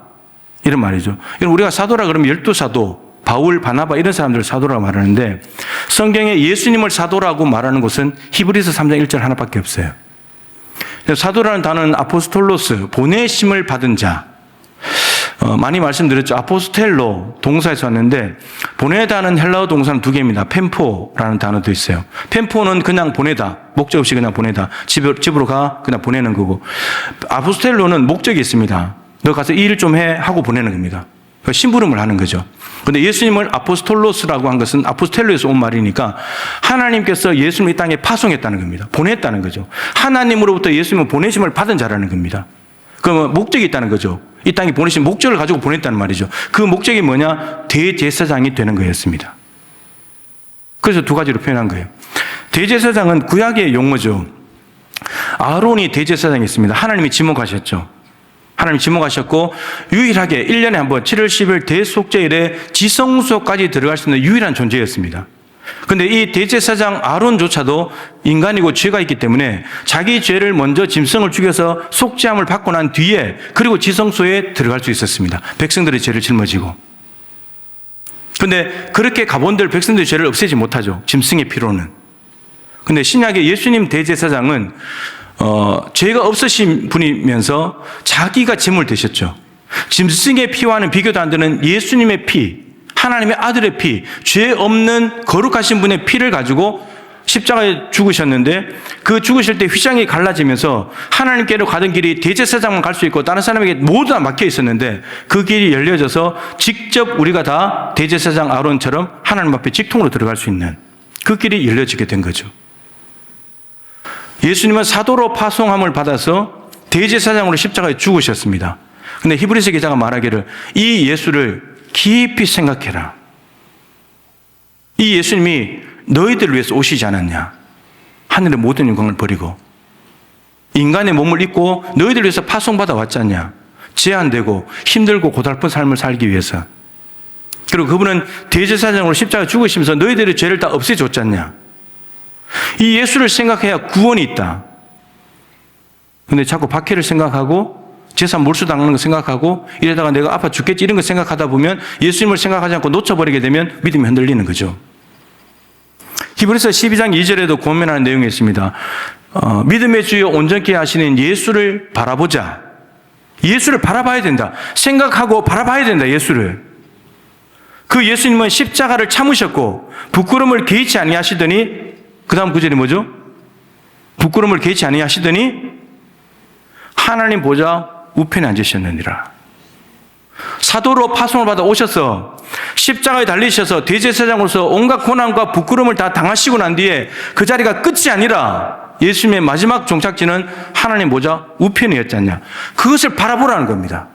C: 이런 말이죠. 우리가 사도라 그러면 12사도, 바울, 바나바 이런 사람들을 사도라고 말하는데, 성경에 예수님을 사도라고 말하는 곳은 히브리서 3장 1절 하나밖에 없어요. 사도라는 단어는 아포스톨로스, 보내심을 받은 자. 많이 말씀드렸죠. 아포스텔로 동사에서 왔는데, 보내다는 헬라어 동사는 두 개입니다. 펜포라는 단어도 있어요. 펜포는 그냥 보내다, 목적 없이 그냥 보내다. 집으로 가, 그냥 보내는 거고. 아포스텔로는 목적이 있습니다. 너 가서 일 좀 해 하고 보내는 겁니다. 심부름을 하는 거죠. 그런데 예수님을 아포스톨로스라고 한 것은 아포스텔로에서 온 말이니까 하나님께서 예수님을 이 땅에 파송했다는 겁니다. 보냈다는 거죠. 하나님으로부터 예수님은 보내심을 받은 자라는 겁니다. 그러면 목적이 있다는 거죠. 이 땅에 보내신 목적을 가지고 보냈다는 말이죠. 그 목적이 뭐냐? 대제사장이 되는 거였습니다. 그래서 두 가지로 표현한 거예요. 대제사장은 구약의 용어죠. 아론이 대제사장이 있습니다. 하나님이 지목하셨죠. 하나님 지목하셨고, 유일하게 1년에 한 번 7월 10일 대속죄일에 지성소까지 들어갈 수 있는 유일한 존재였습니다. 그런데 이 대제사장 아론조차도 인간이고 죄가 있기 때문에 자기 죄를 먼저 짐승을 죽여서 속죄함을 받고 난 뒤에, 그리고 지성소에 들어갈 수 있었습니다. 백성들의 죄를 짊어지고. 그런데 그렇게 가본들 백성들의 죄를 없애지 못하죠. 짐승의 피로는. 그런데 신약의 예수님 대제사장은 죄가 없으신 분이면서 자기가 짐을 되셨죠. 짐승의 피와는 비교도 안 되는 예수님의 피, 하나님의 아들의 피, 죄 없는 거룩하신 분의 피를 가지고 십자가에 죽으셨는데, 그 죽으실 때 휘장이 갈라지면서 하나님께로 가던 길이 대제사장만 갈 수 있고 다른 사람에게 모두 다 막혀 있었는데, 그 길이 열려져서 직접 우리가 다 대제사장 아론처럼 하나님 앞에 직통으로 들어갈 수 있는 그 길이 열려지게 된 거죠. 예수님은 사도로 파송함을 받아서 대제사장으로 십자가에 죽으셨습니다. 그런데 히브리서 기자가 말하기를, 이 예수를 깊이 생각해라. 이 예수님이 너희들을 위해서 오시지 않았냐? 하늘의 모든 영광을 버리고 인간의 몸을 입고 너희들을 위해서 파송받아 왔지 않냐? 제한되고 힘들고 고달픈 삶을 살기 위해서. 그리고 그분은 대제사장으로 십자가에 죽으시면서 너희들의 죄를 다 없애줬지 않냐? 이 예수를 생각해야 구원이 있다. 근데 자꾸 박해를 생각하고 재산 몰수당하는 거 생각하고 이러다가 내가 아파 죽겠지 이런 거 생각하다 보면 예수님을 생각하지 않고 놓쳐버리게 되면 믿음이 흔들리는 거죠. 히브리서 12장 2절에도 권면하는 내용이 있습니다. 믿음의 주여 온전케 하시는 예수를 바라보자. 예수를 바라봐야 된다. 생각하고 바라봐야 된다. 예수를. 그 예수님은 십자가를 참으셨고 부끄러움을 개의치 아니하시더니, 그 다음 구절이 뭐죠? 부끄러움을 개의치 아니하시더니 하나님 보좌 우편에 앉으셨느니라. 사도로 파송을 받아 오셔서 십자가에 달리셔서 대제사장으로서 온갖 고난과 부끄러움을 다 당하시고 난 뒤에 그 자리가 끝이 아니라 예수님의 마지막 종착지는 하나님 보좌 우편이었지 않냐. 그것을 바라보라는 겁니다.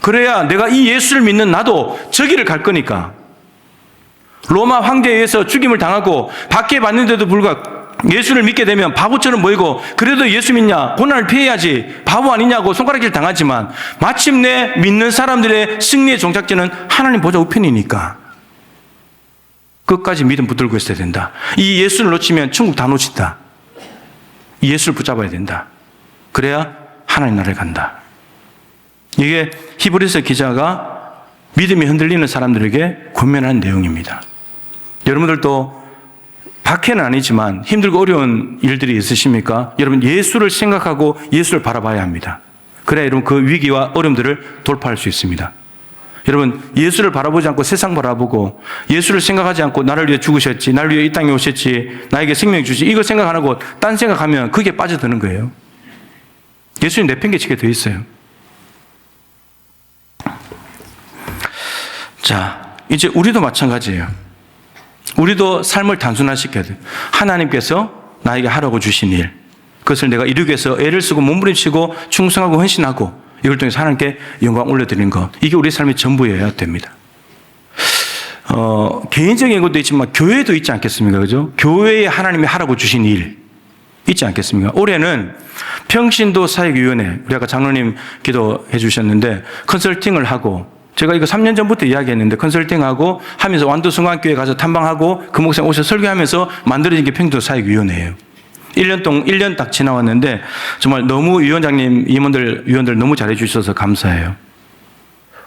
C: 그래야 내가 이 예수를 믿는 나도 저기를 갈 거니까. 로마 황제에 의해서 죽임을 당하고 박해받는데도 불구하고 예수를 믿게 되면 바보처럼 보이고, 그래도 예수 믿냐? 고난을 피해야지. 바보 아니냐고 손가락질 당하지만 마침내 믿는 사람들의 승리의 종착지는 하나님 보좌 우편이니까 끝까지 믿음 붙들고 있어야 된다. 이 예수를 놓치면 천국 다 놓친다. 이 예수를 붙잡아야 된다. 그래야 하나님 나라에 간다. 이게 히브리서 기자가 믿음이 흔들리는 사람들에게 권면하는 내용입니다. 여러분들도 박해는 아니지만 힘들고 어려운 일들이 있으십니까? 여러분, 예수를 생각하고 예수를 바라봐야 합니다. 그래야 여러분 그 위기와 어려움들을 돌파할 수 있습니다. 여러분, 예수를 바라보지 않고 세상 바라보고 예수를 생각하지 않고 나를 위해 죽으셨지, 나를 위해 이 땅에 오셨지, 나에게 생명 주시, 이거 생각 안 하고 딴 생각하면 그게 빠져드는 거예요. 예수님 내팽개치게 돼 있어요. 자, 이제 우리도 마찬가지예요. 우리도 삶을 단순화시켜야 돼요. 하나님께서 나에게 하라고 주신 일, 그것을 내가 이루기 위해서 애를 쓰고 몸부림치고 충성하고 헌신하고 이걸 통해서 하나님께 영광 올려드리는 것, 이게 우리 삶의 전부여야 됩니다. 개인적인 것도 있지만 교회도 있지 않겠습니까? 그죠? 교회에 하나님이 하라고 주신 일 있지 않겠습니까? 올해는 평신도 사역위원회, 우리 아까 장로님 기도해 주셨는데 컨설팅을 하고, 제가 이거 3년 전부터 이야기했는데 컨설팅하고 하면서 완도성광교회 가서 탐방하고 그 목사님 오셔서 설교하면서 만들어진 게 평신도 사역위원회예요. 1년 딱 지나왔는데 정말 너무 위원장님, 위원들 너무 잘해 주셔서 감사해요.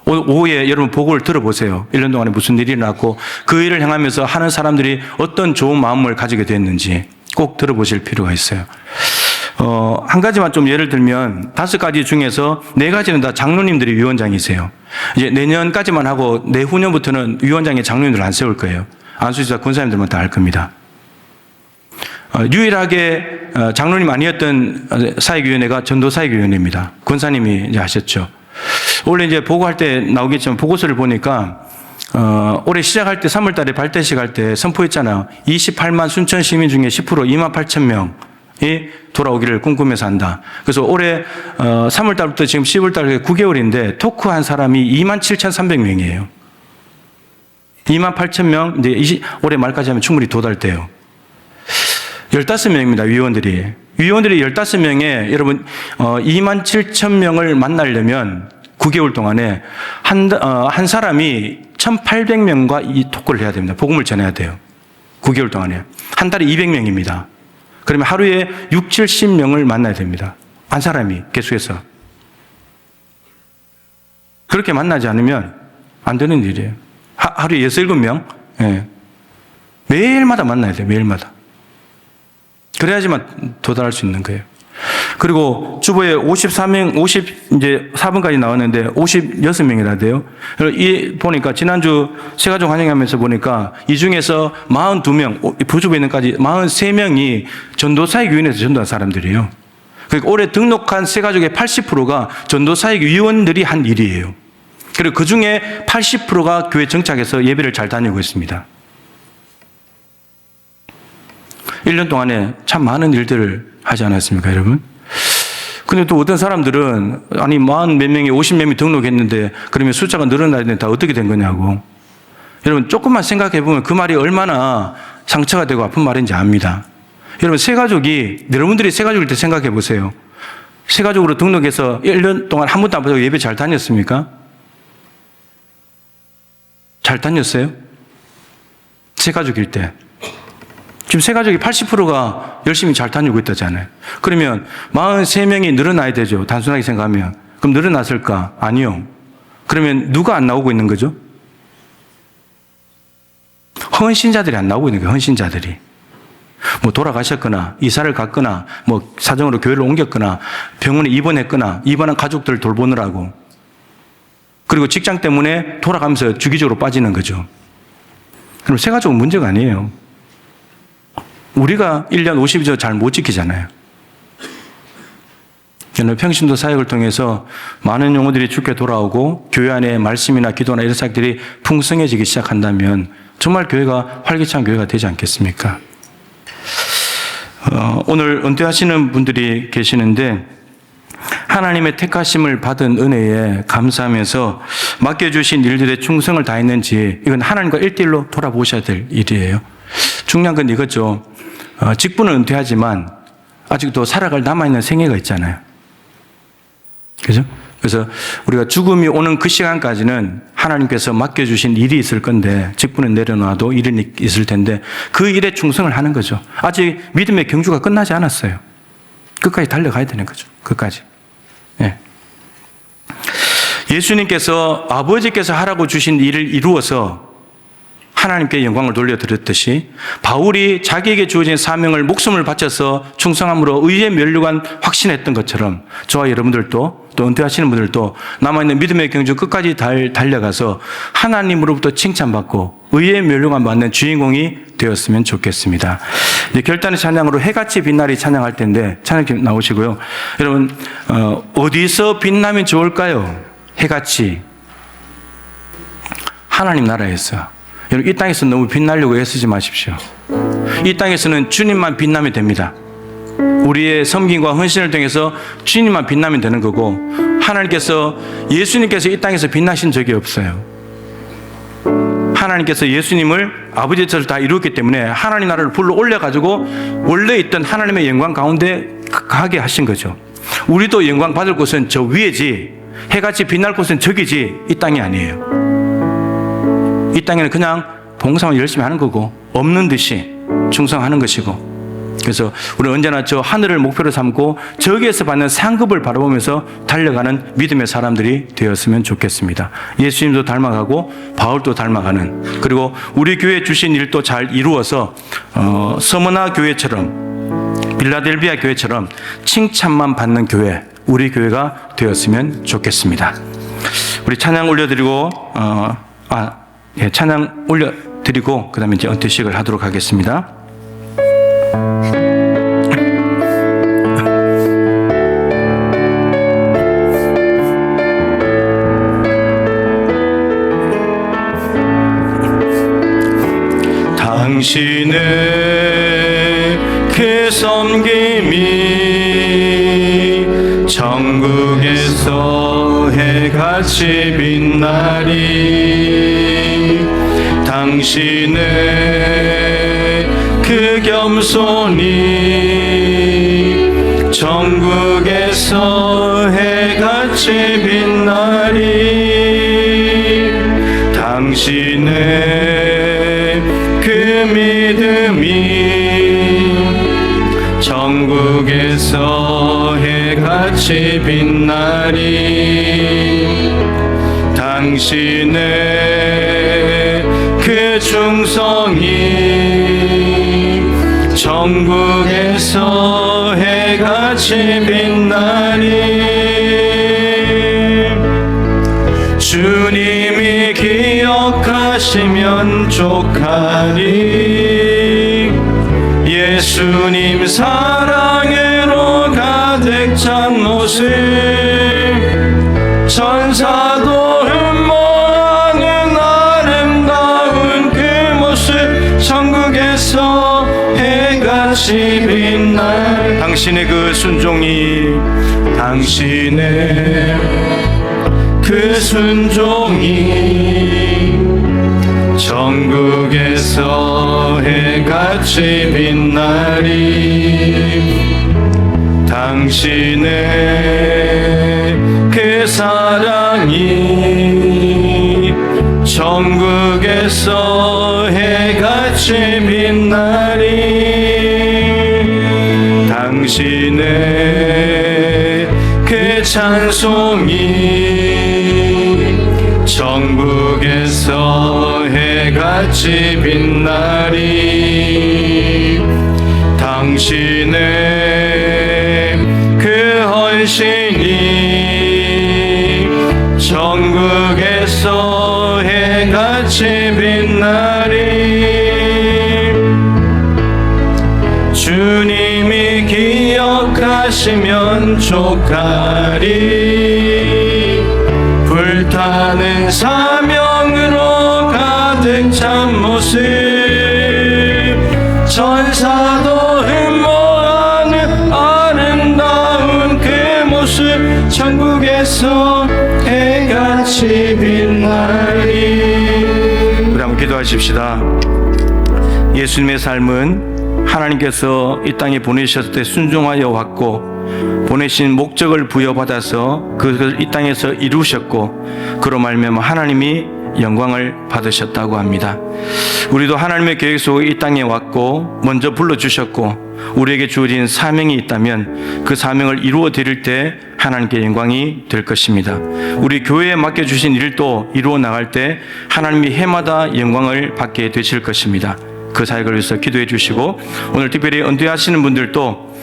C: 오늘 오후에 여러분 보고를 들어보세요. 1년 동안에 무슨 일이 일어났고 그 일을 향하면서 하는 사람들이 어떤 좋은 마음을 가지게 됐는지 꼭 들어보실 필요가 있어요. 한 가지만 좀 예를 들면 5가지 중에서 4가지는 다 장로님들이 위원장이세요. 이제 내년까지만 하고 내후년부터는 위원장에 장로님들 안 세울 거예요. 안수지사 권사님들만 다 알 겁니다. 유일하게 장로님 아니었던 사역위원회가 전도사역위원회입니다. 권사님이 이제 하셨죠. 원래 이제 보고할 때 나오겠지만 보고서를 보니까 올해 시작할 때 3월 달에 발대식 할 때 선포했잖아요. 28만 순천 시민 중에 10% 2만 8천 명이 돌아오기를 꿈꾸면서 한다. 그래서 올해 3월 달부터 지금 10월 달 9개월인데 토크한 사람이 2만 7,300명이에요. 2만 8천 명, 이제 올해 말까지 하면 충분히 도달돼요. 15명입니다, 위원들이. 위원들이 15명에 여러분, 2만 7천 명을 만나려면 9개월 동안에 한 사람이 1,800명과 이 토크를 해야 됩니다. 복음을 전해야 돼요. 9개월 동안에. 한 달에 200명입니다. 그러면 하루에 6, 70명을 만나야 됩니다. 한 사람이 계속해서. 그렇게 만나지 않으면 안 되는 일이에요. 하루에 6, 7명? 예. 매일마다 만나야 돼요, 매일마다. 그래야지만 도달할 수 있는 거예요. 그리고 주보에 54명, 이제 4번까지 나왔는데 56명이라 돼요. 보니까 지난주 세가족 환영하면서 보니까 이 중에서 42명, 부주부에 있는까지 43명이 전도사역위원회에서 전도한 사람들이에요. 그러니까 올해 등록한 세가족의 80%가 전도사역위원들이 한 일이에요. 그리고 그 중에 80%가 교회 정착해서 예배를 잘 다니고 있습니다. 1년 동안에 참 많은 일들을 하지 않았습니까, 여러분? 근데 또 어떤 사람들은, 아니, 40 몇 명이 50 명이 등록했는데, 그러면 숫자가 늘어나야 되는데 다 어떻게 된 거냐고. 여러분, 조금만 생각해 보면 그 말이 얼마나 상처가 되고 아픈 말인지 압니다. 여러분, 새가족이, 여러분들이 새가족일 때 생각해 보세요. 새가족으로 등록해서 1년 동안 한 번도 안 받고 예배 잘 다녔습니까? 잘 다녔어요? 새가족일 때. 지금 새가족이 80%가 열심히 잘 다니고 있다잖아요. 그러면 43명이 늘어나야 되죠. 단순하게 생각하면. 그럼 늘어났을까? 아니요. 그러면 누가 안 나오고 있는 거죠? 헌신자들이 안 나오고 있는 거예요. 헌신자들이. 뭐 돌아가셨거나 이사를 갔거나 뭐 사정으로 교회를 옮겼거나 병원에 입원했거나 입원한 가족들을 돌보느라고. 그리고 직장 때문에 돌아가면서 주기적으로 빠지는 거죠. 그럼 새가족은 문제가 아니에요. 우리가 1년 50일 잘 못 지키잖아요. 저는 평신도 사역을 통해서 많은 영혼들이 주께 돌아오고 교회 안에 말씀이나 기도나 이런 사역들이 풍성해지기 시작한다면 정말 교회가 활기찬 교회가 되지 않겠습니까? 오늘 은퇴하시는 분들이 계시는데 하나님의 택하심을 받은 은혜에 감사하면서 맡겨주신 일들에 충성을 다했는지 이건 하나님과 1대1로 돌아보셔야 될 일이에요. 중요한 건 이거죠. 직분은 은퇴하지만 아직도 살아갈 남아있는 생애가 있잖아요. 그죠? 그래서 우리가 죽음이 오는 그 시간까지는 하나님께서 맡겨주신 일이 있을 건데 직분을 내려놔도 일이 있을 텐데 그 일에 충성을 하는 거죠. 아직 믿음의 경주가 끝나지 않았어요. 끝까지 달려가야 되는 거죠. 끝까지. 예. 예수님께서 아버지께서 하라고 주신 일을 이루어서 하나님께 영광을 돌려드렸듯이 바울이 자기에게 주어진 사명을 목숨을 바쳐서 충성함으로 의에 면류관 확신했던 것처럼 저와 여러분들도 또 은퇴하시는 분들도 남아있는 믿음의 경주 끝까지 달려가서 하나님으로부터 칭찬받고 의에 면류관 받는 주인공이 되었으면 좋겠습니다. 이제 결단의 찬양으로 해같이 빛나리 찬양할 텐데 찬양 나오시고요. 여러분 어디서 빛나면 좋을까요? 해같이 하나님 나라에서. 여러분 이 땅에서 너무 빛나려고 애쓰지 마십시오. 이 땅에서는 주님만 빛나면 됩니다. 우리의 섬김과 헌신을 통해서 주님만 빛나면 되는 거고 하나님께서 예수님께서 이 땅에서 빛나신 적이 없어요. 하나님께서 예수님을 아버지의 뜻을 다 이루었기 때문에 하나님 나라를 불러 올려가지고 원래 있던 하나님의 영광 가운데 가게 하신 거죠. 우리도 영광 받을 곳은 저 위에지 해같이 빛날 곳은 저기지 이 땅이 아니에요. 이 땅에는 그냥 봉사만 열심히 하는 거고 없는 듯이 충성하는 것이고 그래서 우리는 언제나 저 하늘을 목표로 삼고 저기에서 받는 상급을 바라보면서 달려가는 믿음의 사람들이 되었으면 좋겠습니다. 예수님도 닮아가고 바울도 닮아가는 그리고 우리 교회 주신 일도 잘 이루어서 서머나 교회처럼 빌라델비아 교회처럼 칭찬만 받는 교회 우리 교회가 되었으면 좋겠습니다. 우리 찬양 올려드리고 찬양 올려드리고 그 다음에 이제 은퇴식을 하도록 하겠습니다. 당신의 그 섬김이 천국에서 해같이 빛나리 당신의 그 겸손이 천국에서 해같이 빛나리 당신의 그 믿음이 천국에서 해같이 빛나리 당신의 그 충성이 천국에서 해같이 빛나리 주님이 기억하시면 족하리 예수님 사랑으로 가득 찬 모습 천사도 흠모하는 아름다운 그 모습 천국에서 해같이 빛날 당신의 그 순종이 당신의 그 순종이 천국에서 해같이 빛나리 당신의 그 사랑이 천국에서 해같이 빛나리 당신의 그 찬송이 천국에서 해같이 빛나리 당신의 그 헌신이 천국에서 해같이 빛나리 주님이 기억하시면 족하리 불타는 사명으로 가득 찬 모습 천사도 흠모하는 아름다운 그 모습 일어나십시다. 예수님의 삶은 하나님께서 이 땅에 보내셨을 때 순종하여 왔고 보내신 목적을 부여받아서 그것을 이 땅에서 이루셨고 그로 말미암아 하나님이 영광을 받으셨다고 합니다. 우리도 하나님의 계획 속에 이 땅에 왔고 먼저 불러주셨고 우리에게 주어진 사명이 있다면 그 사명을 이루어 드릴 때 하나님께 영광이 될 것입니다. 우리 교회에 맡겨주신 일도 이루어 나갈 때 하나님이 해마다 영광을 받게 되실 것입니다. 그 사역을 위해서 기도해 주시고 오늘 특별히 은퇴하시는 분들도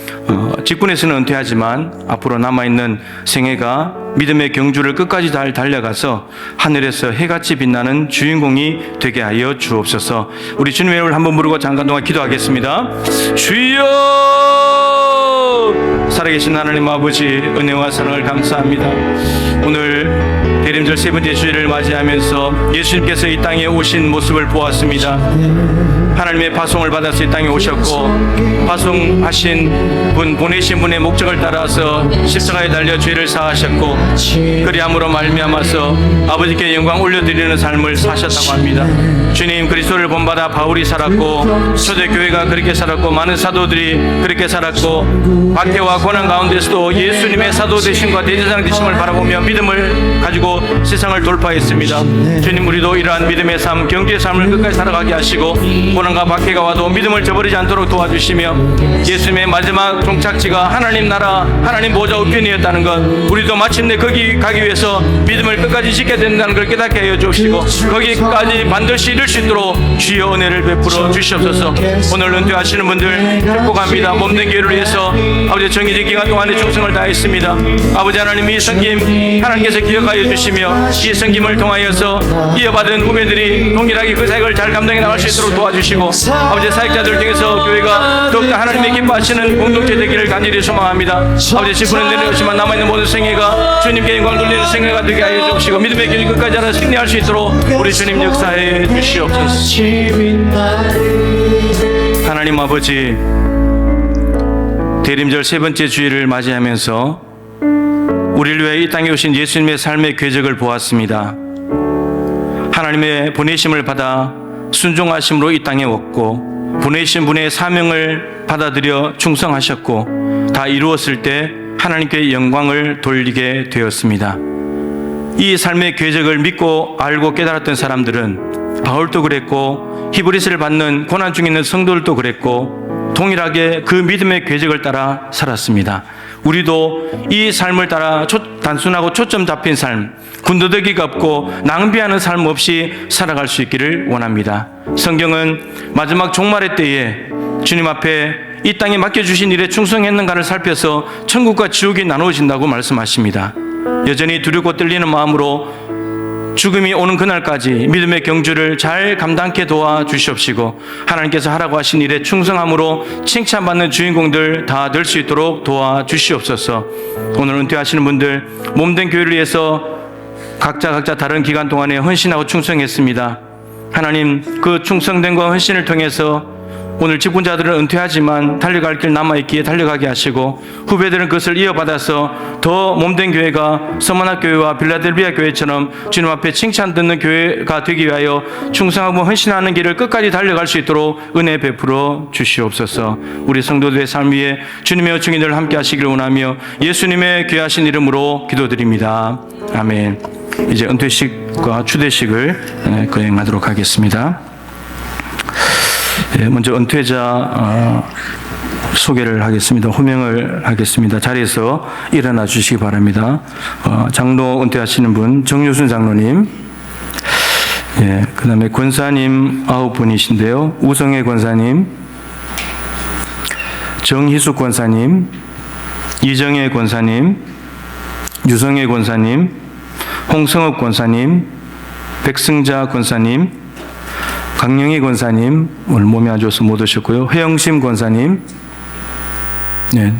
C: 직분에서는 은퇴하지만 앞으로 남아있는 생애가 믿음의 경주를 끝까지 잘 달려가서 하늘에서 해같이 빛나는 주인공이 되게 하여 주옵소서. 우리 주님의 이름을 한번 부르고 잠깐 동안 기도하겠습니다. 주여! 살아계신 하나님 아버지 은혜와 사랑을 감사합니다. 오늘 대림절 세 번째 주일을 맞이하면서 예수님께서 이 땅에 오신 모습을 보았습니다. 하나님의 파송을 받아서 이 땅에 오셨고 파송하신 분, 보내신 분의 목적을 따라서 십자가에 달려 죄를 사하셨고 그리함으로 말미암아서 아버지께 영광 올려드리는 삶을 사셨다고 합니다. 주님, 그리스도를 본받아 바울이 살았고 초대교회가 그렇게 살았고 많은 사도들이 그렇게 살았고 박해와 고난 가운데서도 예수님의 사도 되심과 대제사장 되심을 바라보며 믿음을 가지고 세상을 돌파했습니다. 주님, 우리도 이러한 믿음의 삶, 경주의 삶을 끝까지 살아가게 하시고 고난과 박해가 와도 믿음을 저버리지 않도록 도와주시며 예수님의 마지막 종착지가 하나님 나라, 하나님 보좌 우편이었다는 것, 우리도 마침내 거기 가기 위해서 믿음을 끝까지 지켜야 된다는 걸 깨닫게 하여 주시고 거기까지 반드시 이룰 수 있도록 주여 은혜를 베풀어 주시옵소서. 오늘 은퇴하시는 분들 축복합니다. 몸된 교회를 위해서 아버지 정해진 기간 동안에 충성을 다했습니다. 아버지 하나님, 이 섬김 하나님께서 기억하여 주시며 이 섬김을 통하여서 이어받은 후배들이 동일하게 그 사역을 잘 감당해 나갈 수 있도록 도와주시고 아버지 사역자들 중에서 교회가 더욱더 하나님의 기뻐하시는 공동체 되기를 간절히 소망합니다. 아버지 지구는 내려오지만 남아있는 모든 생애가 주님께 영광 돌리는 생애가 되게 하여 주시고 믿음의 길 끝까지 알아 승리할 수 있도록 우리 주님 역사해 주시옵소서. 하나님 아버지, 대림절 세 번째 주일을 맞이하면서 우리를 위해 이 땅에 오신 예수님의 삶의 궤적을 보았습니다. 하나님의 보내심을 받아 순종하심으로 이 땅에 왔고 보내신 분의 사명을 받아들여 충성하셨고 다 이루었을 때 하나님께 영광을 돌리게 되었습니다. 이 삶의 궤적을 믿고 알고 깨달았던 사람들은 바울도 그랬고 히브리서를 받는 고난 중에 있는 성도들도 그랬고 동일하게 그 믿음의 궤적을 따라 살았습니다. 우리도 이 삶을 따라 단순하고 초점 잡힌 삶, 군더더기가 없고 낭비하는 삶 없이 살아갈 수 있기를 원합니다. 성경은 마지막 종말의 때에 주님 앞에 이 땅에 맡겨주신 일에 충성했는가를 살펴서 천국과 지옥이 나누어진다고 말씀하십니다. 여전히 두렵고 떨리는 마음으로 죽음이 오는 그날까지 믿음의 경주를 잘 감당케 도와주시옵시고 하나님께서 하라고 하신 일에 충성함으로 칭찬받는 주인공들 다 될 수 있도록 도와주시옵소서. 오늘 은퇴하시는 분들 몸된 교회를 위해서 각자 다른 기간 동안에 헌신하고 충성했습니다. 하나님, 그 충성됨과 헌신을 통해서 오늘 직분자들은 은퇴하지만 달려갈 길 남아있기에 달려가게 하시고 후배들은 그것을 이어받아서 더 몸된 교회가 서머나 교회와 빌라델비아 교회처럼 주님 앞에 칭찬 듣는 교회가 되기 위하여 충성하고 헌신하는 길을 끝까지 달려갈 수 있도록 은혜 베풀어 주시옵소서. 우리 성도들의 삶 위에 주님의 요청이 늘 함께 하시길 원하며 예수님의 귀하신 이름으로 기도드립니다. 아멘. 이제 은퇴식과 추대식을 거행하도록 하겠습니다. 먼저 은퇴자 소개를 하겠습니다. 호명을 하겠습니다. 자리에서 일어나 주시기 바랍니다. 장로 은퇴하시는 분 정유순 장로님, 그 다음에 권사님 9분이신데요. 우성애 권사님, 정희숙 권사님, 이정혜 권사님, 유성애 권사님, 홍성업 권사님, 백승자 권사님, 강영희 권사님 오늘 몸이 안 좋아서 못 오셨고요. 회영심 권사님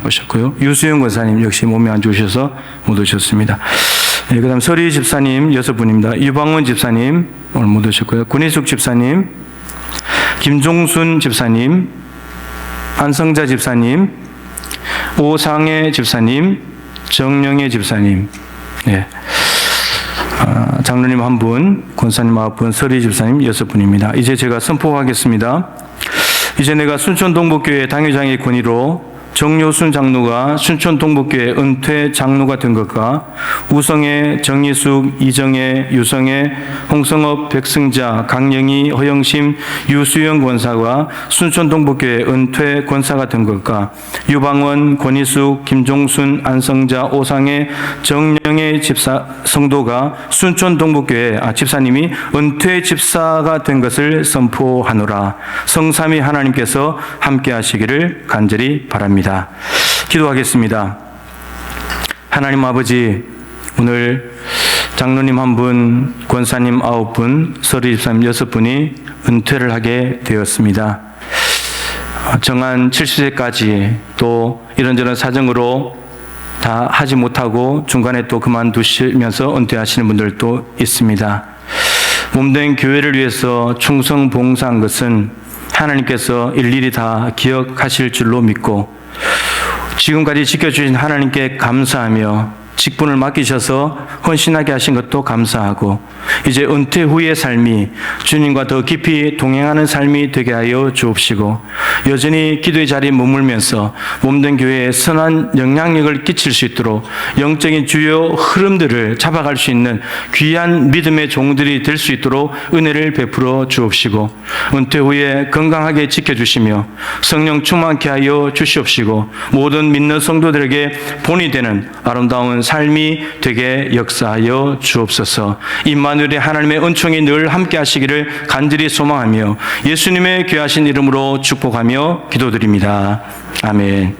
C: 오셨고요. 유수영 권사님 역시 몸이 안 좋으셔서 못 오셨습니다. 그 다음 서리 집사님 6분입니다. 유방원 집사님 오늘 못 오셨고요. 군희숙 집사님, 김종순 집사님, 안성자 집사님, 오상혜 집사님, 정영애 집사님. 장로님 1분, 권사님 9분, 서리 집사님 6분입니다. 이제 제가 선포하겠습니다. 이제 내가 순천 동북교회 당회장의 권위로 정효순 장로가 순천 동북교회 은퇴 장로가 된 것과 우성애, 정희숙, 이정애, 유성애, 홍성업, 백승자, 강영희, 허영심, 유수영 권사가 순천 동북교회 은퇴 권사가 된 것과 유방원, 권희숙, 김종순, 안성자, 오상애, 정영애 집사 성도가 순천 동북교회 집사님이 은퇴 집사가 된 것을 선포하노라. 성삼위 하나님께서 함께 하시기를 간절히 바랍니다. 기도하겠습니다. 하나님 아버지, 오늘 장로님 1분, 권사님 9분, 서리 집사님 6분이 은퇴를 하게 되었습니다. 정한 70세까지 또 이런저런 사정으로 다 하지 못하고 중간에 또 그만두시면서 은퇴하시는 분들도 있습니다. 몸된 교회를 위해서 충성 봉사한 것은 하나님께서 일일이 다 기억하실 줄로 믿고 지금까지 지켜주신 하나님께 감사하며 직분을 맡기셔서 헌신하게 하신 것도 감사하고 이제 은퇴 후의 삶이 주님과 더 깊이 동행하는 삶이 되게 하여 주옵시고 여전히 기도의 자리에 머물면서 몸된 교회에 선한 영향력을 끼칠 수 있도록 영적인 주요 흐름들을 잡아갈 수 있는 귀한 믿음의 종들이 될 수 있도록 은혜를 베풀어 주옵시고 은퇴 후에 건강하게 지켜주시며 성령 충만케 하여 주시옵시고 모든 믿는 성도들에게 본이 되는 아름다운 삶이 되게 역사하여 주옵소서. 임마누엘의 하나님의 은총이 늘 함께 하시기를 간절히 소망하며 예수님의 귀하신 이름으로 축복하며 기도드립니다. 아멘.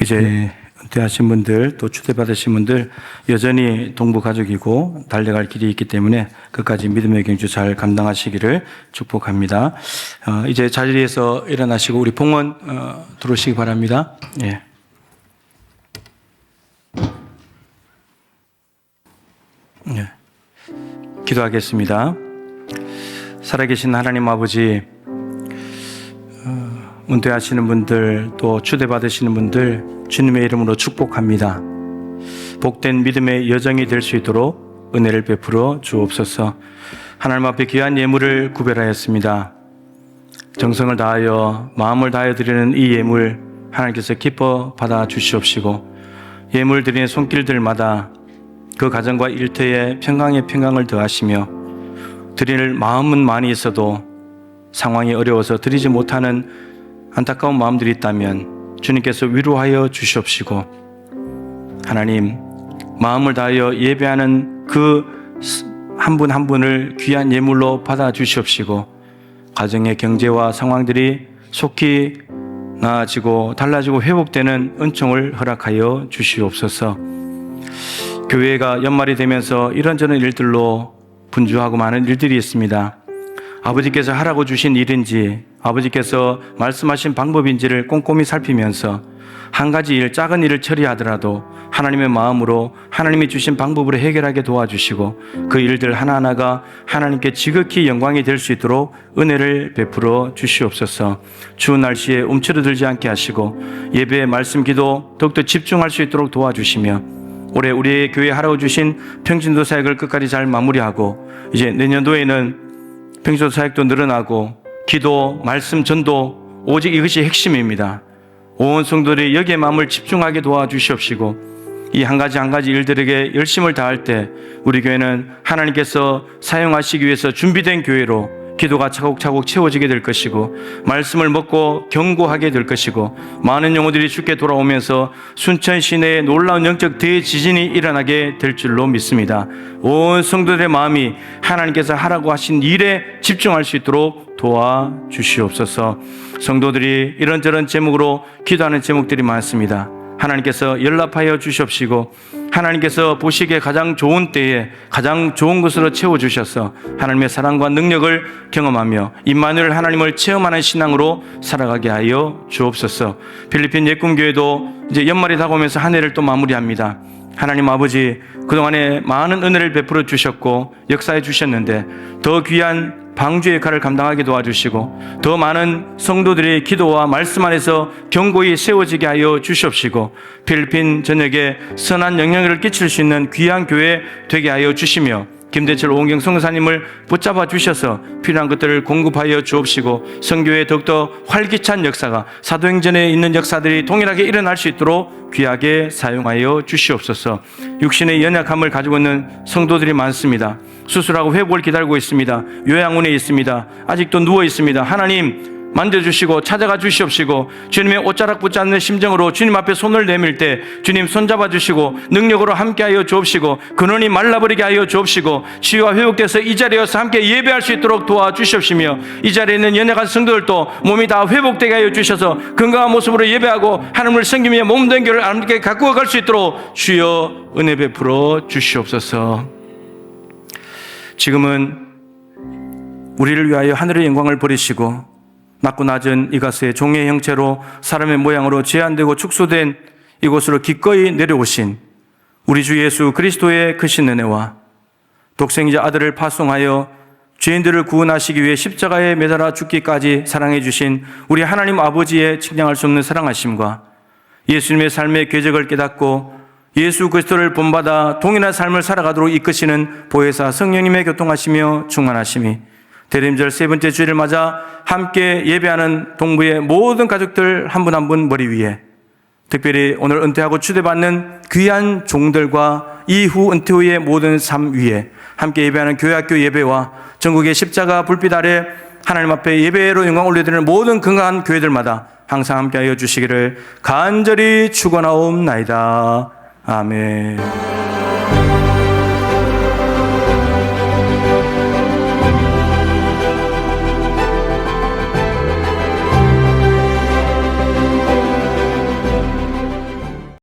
C: 이제 은퇴하신 분들 또 추대받으신 분들 여전히 동부 가족이고 달려갈 길이 있기 때문에 끝까지 믿음의 경주 잘 감당하시기를 축복합니다. 이제 자리에서 일어나시고 우리 봉헌 들어오시기 바랍니다. 예. 네. 기도하겠습니다. 살아계신 하나님 아버지, 은퇴하시는 분들 또 추대받으시는 분들 주님의 이름으로 축복합니다. 복된 믿음의 여정이 될 수 있도록 은혜를 베풀어 주옵소서. 하나님 앞에 귀한 예물을 구별하였습니다. 정성을 다하여 마음을 다하여 드리는 이 예물 하나님께서 기뻐 받아 주시옵시고 예물 드리는 손길들마다 그 가정과 일터에 평강에 평강을 더하시며 드릴 마음은 많이 있어도 상황이 어려워서 드리지 못하는 안타까운 마음들이 있다면 주님께서 위로하여 주시옵시고 하나님 마음을 다하여 예배하는 그 한 분 한 분을 귀한 예물로 받아 주시옵시고 가정의 경제와 상황들이 속히 나아지고 달라지고 회복되는 은총을 허락하여 주시옵소서. 교회가 연말이 되면서 이런저런 일들로 분주하고 많은 일들이 있습니다. 아버지께서 하라고 주신 일인지 아버지께서 말씀하신 방법인지를 꼼꼼히 살피면서 한 가지 일, 작은 일을 처리하더라도 하나님의 마음으로 하나님이 주신 방법으로 해결하게 도와주시고 그 일들 하나하나가 하나님께 지극히 영광이 될 수 있도록 은혜를 베풀어 주시옵소서. 추운 날씨에 움츠러들지 않게 하시고 예배, 말씀, 기도 더욱더 집중할 수 있도록 도와주시며 올해 우리의 교회에 하라고 주신 평신도 사역을 끝까지 잘 마무리하고 이제 내년도에는 평신도 사역도 늘어나고 기도, 말씀, 전도 오직 이것이 핵심입니다. 온 성도들이 여기에 마음을 집중하게 도와주시옵시고 이 한 가지 한 가지 일들에게 열심을 다할 때 우리 교회는 하나님께서 사용하시기 위해서 준비된 교회로 기도가 차곡차곡 채워지게 될 것이고 말씀을 먹고 경고하게 될 것이고 많은 영혼들이 주께 돌아오면서 순천 시내에 놀라운 영적 대지진이 일어나게 될 줄로 믿습니다. 온 성도들의 마음이 하나님께서 하라고 하신 일에 집중할 수 있도록 도와주시옵소서. 성도들이 이런저런 제목으로 기도하는 제목들이 많습니다. 하나님께서 연락하여 주시옵시고 하나님께서 보시기에 가장 좋은 때에 가장 좋은 것으로 채워주셔서 하나님의 사랑과 능력을 경험하며 임마누엘 하나님을 체험하는 신앙으로 살아가게 하여 주옵소서. 필리핀 예꿈교회도 이제 연말이 다가오면서 한 해를 또 마무리합니다. 하나님 아버지, 그동안에 많은 은혜를 베풀어 주셨고 역사해 주셨는데 더 귀한 방주의 역할을 감당하게 도와주시고 더 많은 성도들의 기도와 말씀 안에서 견고히 세워지게 하여 주시옵시고 필리핀 전역에 선한 영향력을 끼칠 수 있는 귀한 교회 되게 하여 주시며 김대철 오은경 선교사님을 붙잡아 주셔서 필요한 것들을 공급하여 주옵시고 선교의 더욱더 활기찬 역사가 사도행전에 있는 역사들이 동일하게 일어날 수 있도록 귀하게 사용하여 주시옵소서. 육신의 연약함을 가지고 있는 성도들이 많습니다. 수술하고 회복을 기다리고 있습니다. 요양원에 있습니다. 아직도 누워 있습니다. 하나님 만져주시고 찾아가 주시옵시고 주님의 옷자락 붙잡는 심정으로 주님 앞에 손을 내밀 때 주님 손잡아 주시고 능력으로 함께하여 주옵시고 근원이 말라버리게 하여 주옵시고 치유와 회복돼서 이 자리에서 함께 예배할 수 있도록 도와주시옵시며 이 자리에 있는 연약한 성도들도 몸이 다 회복되게 하여 주셔서 건강한 모습으로 예배하고 하나님을 섬기며 몸된 교를 하나님께 갖고 갈 수 있도록 주여 은혜 베풀어 주시옵소서. 지금은 우리를 위하여 하늘의 영광을 버리시고 낮고 낮은 이곳에 종의 형체로 사람의 모양으로 제한되고 축소된 이곳으로 기꺼이 내려오신 우리 주 예수 그리스도의 크신 은혜와 독생자 아들을 파송하여 죄인들을 구원하시기 위해 십자가에 매달아 죽기까지 사랑해 주신 우리 하나님 아버지의 측량할 수 없는 사랑하심과 예수님의 삶의 궤적을 깨닫고 예수 그리스도를 본받아 동일한 삶을 살아가도록 이끄시는 보혜사 성령님의 교통하시며 충만하심이 대림절 세 번째 주일을 맞아 함께 예배하는 동부의 모든 가족들 한 분 한 분 머리 위에, 특별히 오늘 은퇴하고 추대받는 귀한 종들과 이후 은퇴 후의 모든 삶 위에 함께 예배하는 교회학교 예배와 전국의 십자가 불빛 아래 하나님 앞에 예배로 영광 올려드리는 모든 건강한 교회들마다 항상 함께하여 주시기를 간절히 축원하옵나이다. 아멘.